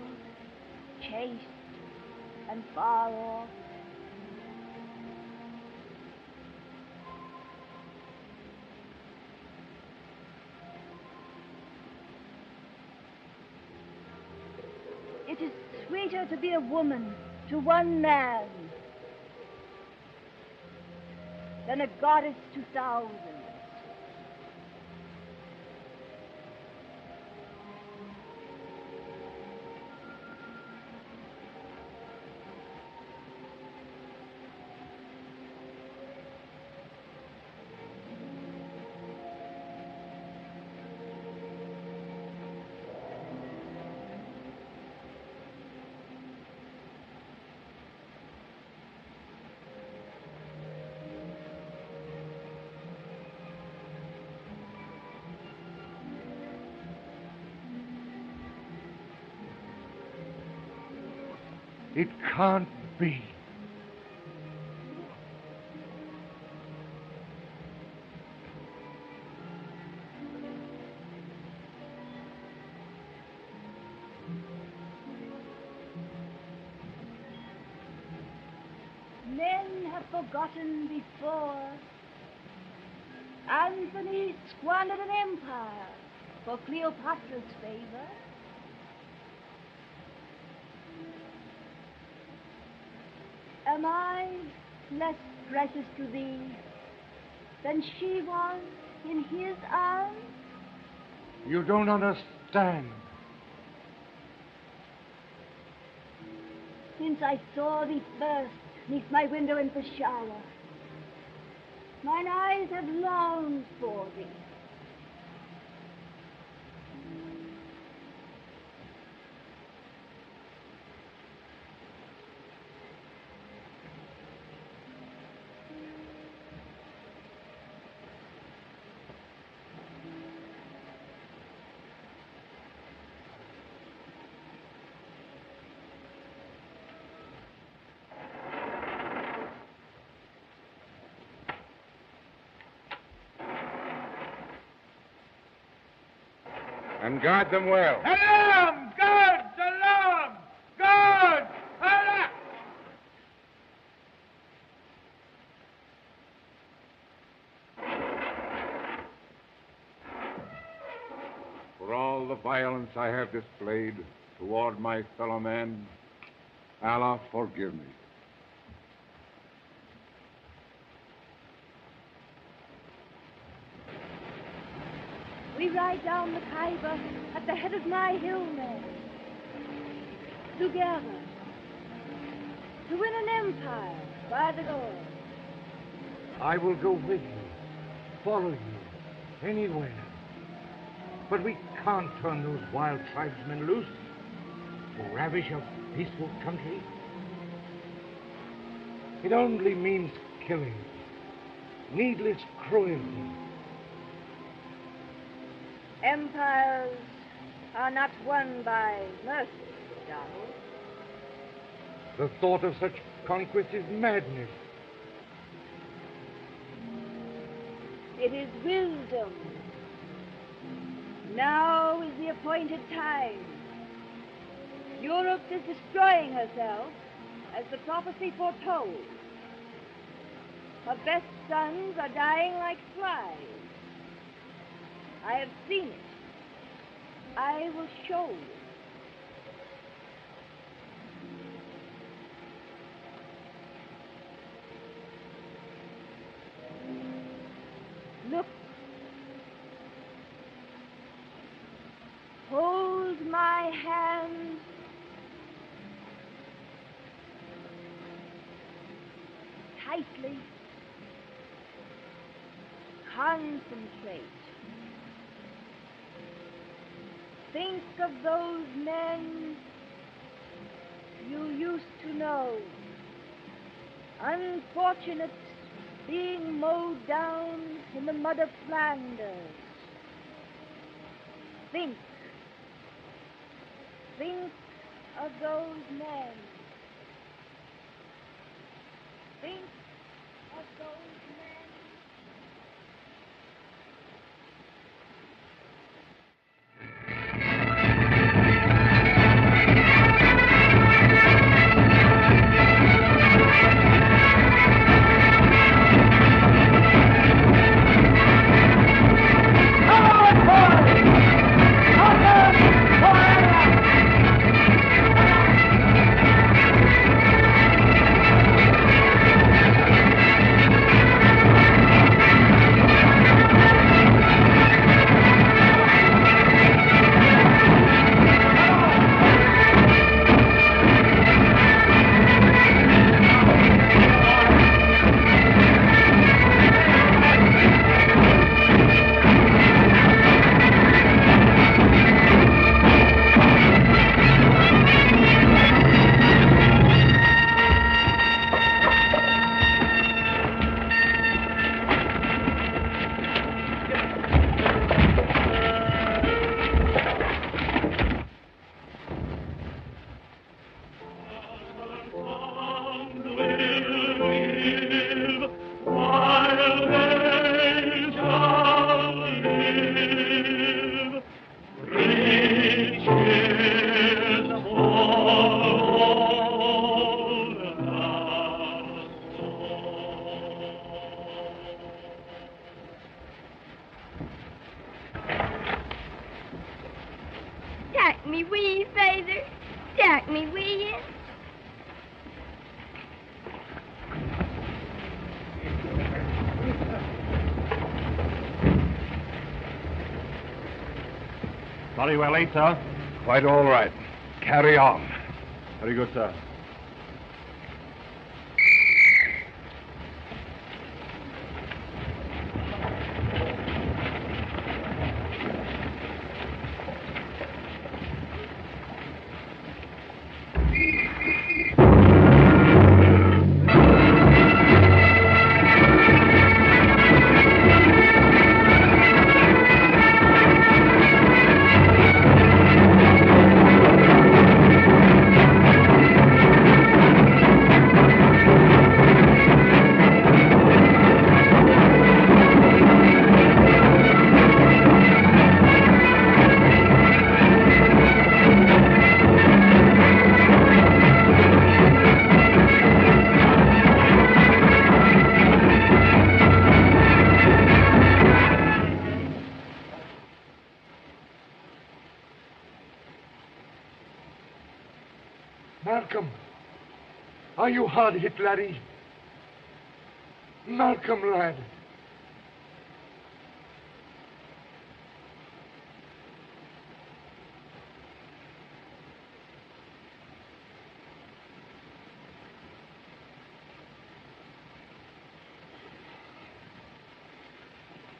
[SPEAKER 13] chaste, and far off. It is sweeter to be a woman to one man than a goddess to thousands.
[SPEAKER 17] It can't be.
[SPEAKER 13] Men have forgotten before. Anthony squandered an empire for Cleopatra's favor. Am I less precious to thee than she was in his arms?
[SPEAKER 17] You don't understand.
[SPEAKER 13] Since I saw thee first neath my window in Peshawar, mine eyes have longed for thee.
[SPEAKER 11] And guard them well.
[SPEAKER 18] Alarm! Guards! Alarm! Guards! Alarm!
[SPEAKER 11] For all the violence I have displayed toward my fellow man, Allah forgive me.
[SPEAKER 13] We ride down the Khyber at the head of my hillmen. Together. To win an empire by the Lord.
[SPEAKER 12] I will go with you, follow you, anywhere. But we can't turn those wild tribesmen loose to ravish a peaceful country. It only means killing, needless cruelty.
[SPEAKER 13] Empires are not won by mercy, Donald.
[SPEAKER 12] The thought of such conquest is madness.
[SPEAKER 13] It is wisdom. Now is the appointed time. Europe is destroying herself, as the prophecy foretold. Her best sons are dying like flies. I have seen it. I will show you. Look. Hold my hand. Tightly. Concentrate. Think of those men you used to know, unfortunate, being mowed down in the mud of Flanders. Think of those men. Think of those men.
[SPEAKER 19] Take me, will you, Father? Take me, will you?
[SPEAKER 3] Very well, late, sir. Quite all right. Carry on. Very good, sir.
[SPEAKER 12] Malcolm. Are you hard hit, laddie? Malcolm, lad.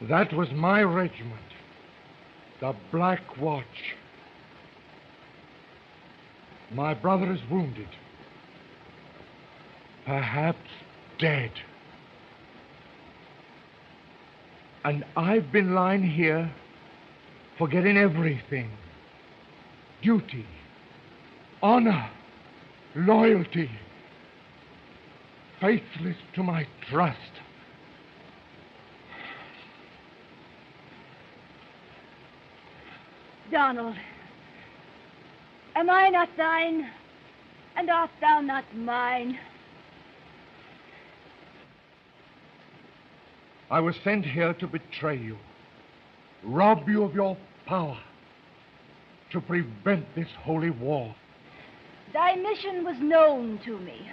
[SPEAKER 12] That was my regiment, the Black Watch. My brother is wounded, perhaps dead. And I've been lying here, forgetting everything. Duty, honor, loyalty, faithless to my trust.
[SPEAKER 13] Donald, am I not thine, and art thou not mine?
[SPEAKER 12] I was sent here to betray you, rob you of your power, to prevent this holy war.
[SPEAKER 13] Thy mission was known to me,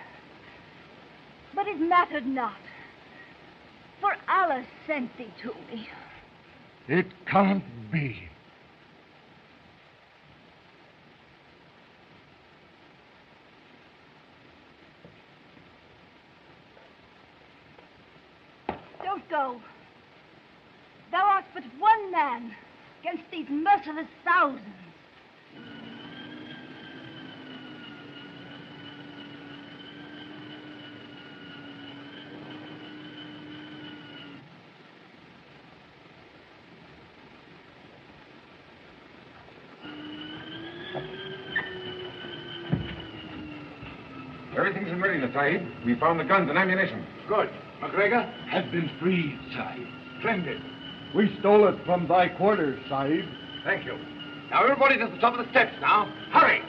[SPEAKER 13] but it mattered not, for Allah sent thee to me.
[SPEAKER 12] It can't be.
[SPEAKER 13] Don't go. Thou art but one man against these merciless thousands.
[SPEAKER 11] Everything's in readiness, Sahib. We found the guns and ammunition.
[SPEAKER 12] Good. McGregor?
[SPEAKER 17] Has been freed, Sahib.
[SPEAKER 12] Splendid. We stole it from thy quarters, Sahib.
[SPEAKER 17] Thank you. Now, everybody to the top of the steps now. Hurry!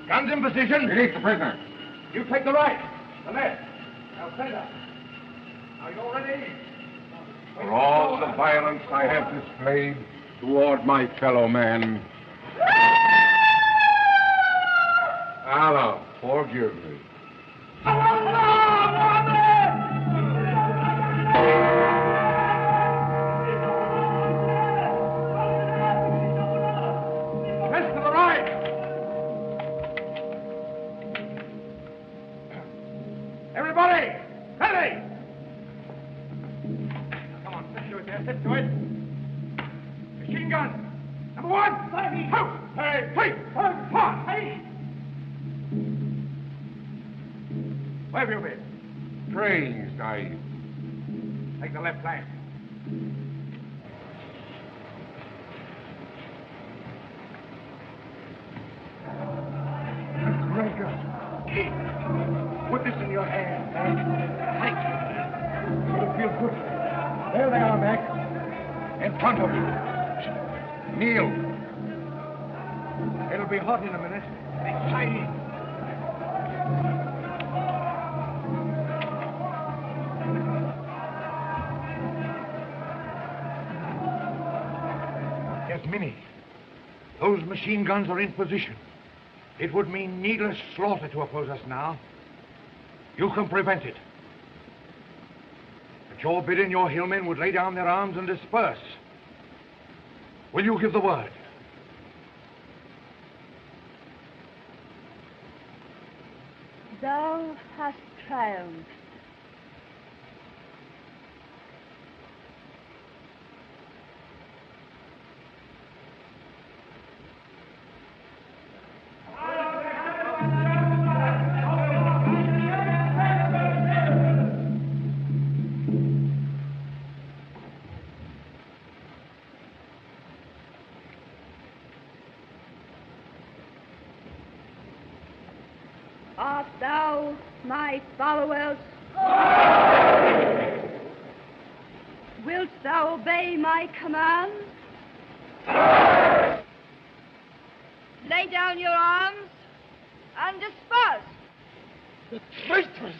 [SPEAKER 17] Guns in position.
[SPEAKER 11] Release the prisoner.
[SPEAKER 17] You take the right, the left. Now, center. Are you all ready?
[SPEAKER 11] For all the violence I have displayed toward my fellow man, Allah, forgive me.
[SPEAKER 17] Rest to the right. Everybody, ready. Come on, sit to it there. Sit to it. Machine gun. Number one. Ho! Hey, hey, hey. Where have you been?
[SPEAKER 11] Praying, Sahib.
[SPEAKER 17] Take the left flank.
[SPEAKER 12] McGregor, put this in your hand, Mac. Thank you. It'll feel good. There they are, Mac. In front of you. Kneel. It'll be hot in a minute. It's shiny. Minnie, those machine guns are in position. It would mean needless slaughter to oppose us now. You can prevent it. At your bidding, your hillmen would lay down their arms and disperse. Will you give the word?
[SPEAKER 13] Thou hast triumphed. Art thou my followers? Wilt thou obey my commands? Lay down your arms and disperse.
[SPEAKER 12] The traitors!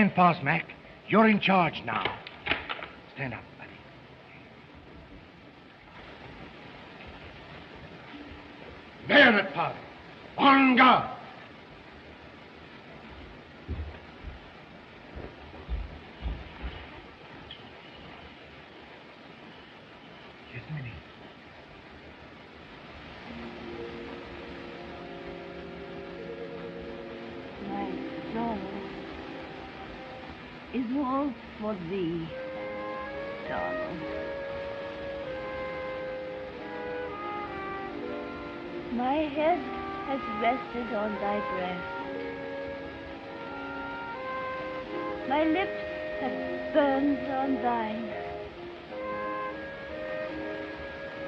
[SPEAKER 12] Stand fast, Mac. You're in charge now. Stand up, buddy. Bayonet, father. On guard. Just a minute.
[SPEAKER 13] My soul is all for thee, Donald. My head has rested on thy breast. My lips have burned on thine.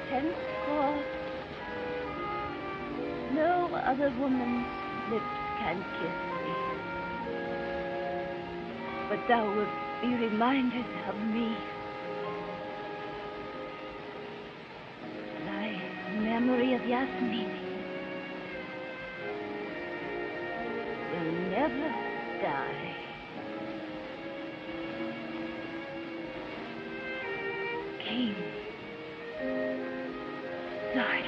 [SPEAKER 13] Henceforth, no other woman's lips can kiss thee. But thou wilt be reminded of me. Thy memory of Yasmin will never die. King. Sorry.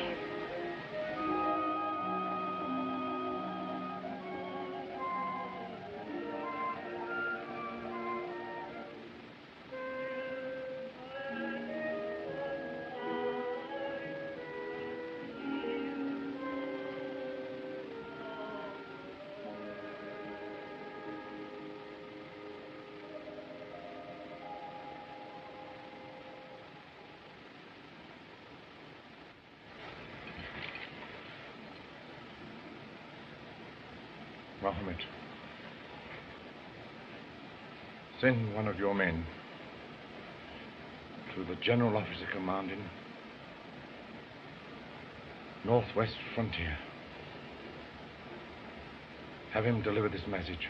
[SPEAKER 11] Mohammed, send one of your men to the general officer commanding Northwest Frontier. Have him deliver this message.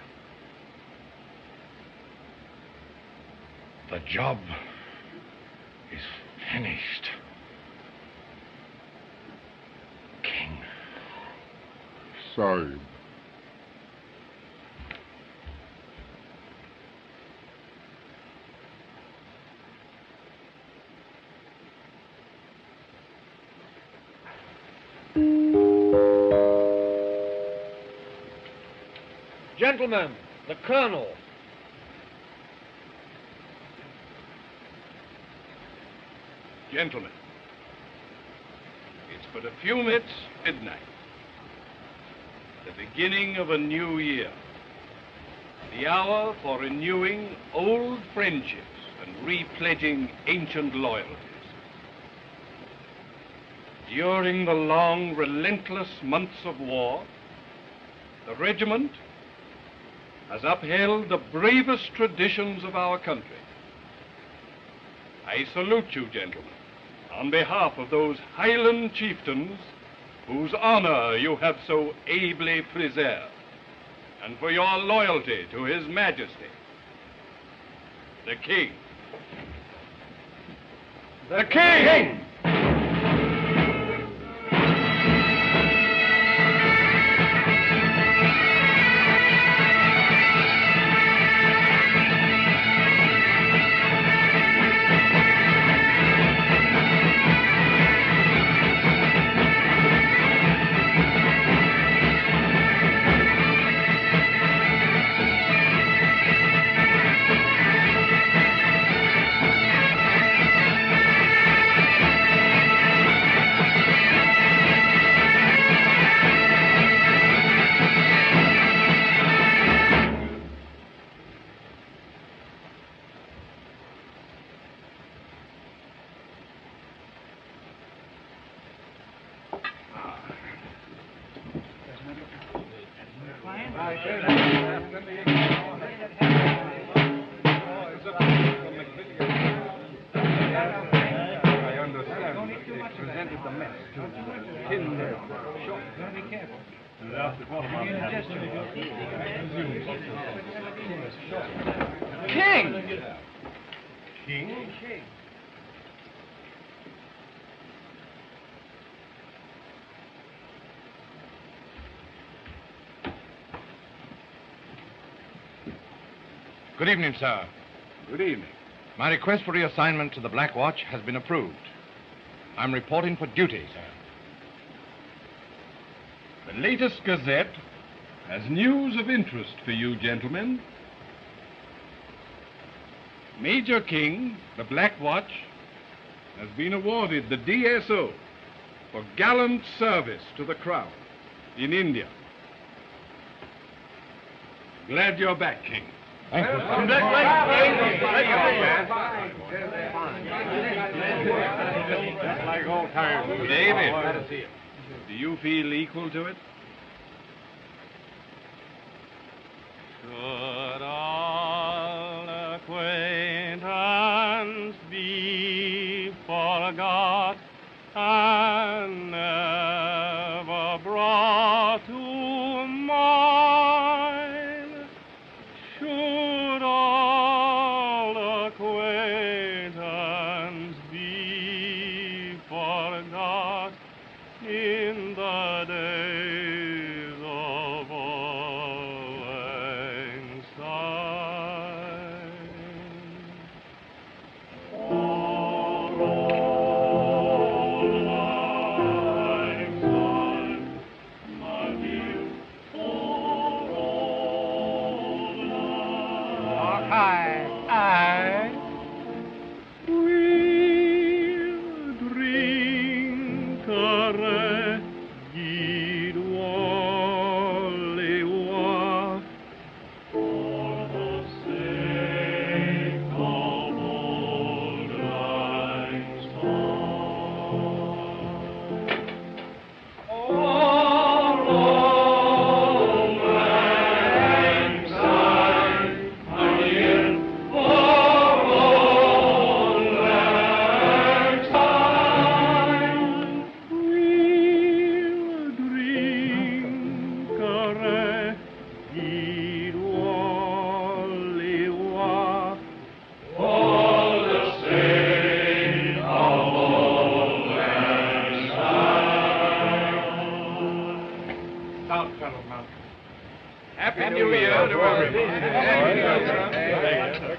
[SPEAKER 11] The job is finished. King.
[SPEAKER 18] Sahib.
[SPEAKER 12] Gentlemen, the Colonel.
[SPEAKER 2] Gentlemen, it's but a few minutes midnight. The beginning of a new year. The hour for renewing old friendships and repledging ancient loyalties. During the long, relentless months of war, the regiment has upheld the bravest traditions of our country. I salute you, gentlemen, on behalf of those Highland chieftains whose honor you have so ably preserved, and for your loyalty to His Majesty, the King.
[SPEAKER 12] The King! King!
[SPEAKER 1] King?
[SPEAKER 20] Good evening, sir.
[SPEAKER 2] Good evening.
[SPEAKER 20] My request for reassignment to the Black Watch has been approved. I'm reporting for duty, sir.
[SPEAKER 2] The latest Gazette has news of interest for you, gentlemen. Major King, the Black Watch, has been awarded the DSO for gallant service to the Crown in India. Glad you're back, King.
[SPEAKER 20] Thank you.
[SPEAKER 1] Just like old times.
[SPEAKER 2] David, do you feel equal to it?
[SPEAKER 21] Should all acquaintance be forgot and never brought to mind, should all acquaintance be forgot in the days of old lang syne. For old lang syne, my dear, for old lang
[SPEAKER 9] Aye.
[SPEAKER 21] we'll drink a regid waliwa for the sake of old lang syne. For old lang syne, my dear, for old lang syne, we'll drink a regid waliwa for the sake of old lang syne.
[SPEAKER 1] Down, fellow Malcolm.
[SPEAKER 2] Happy New Year to everyone.
[SPEAKER 1] Thank you.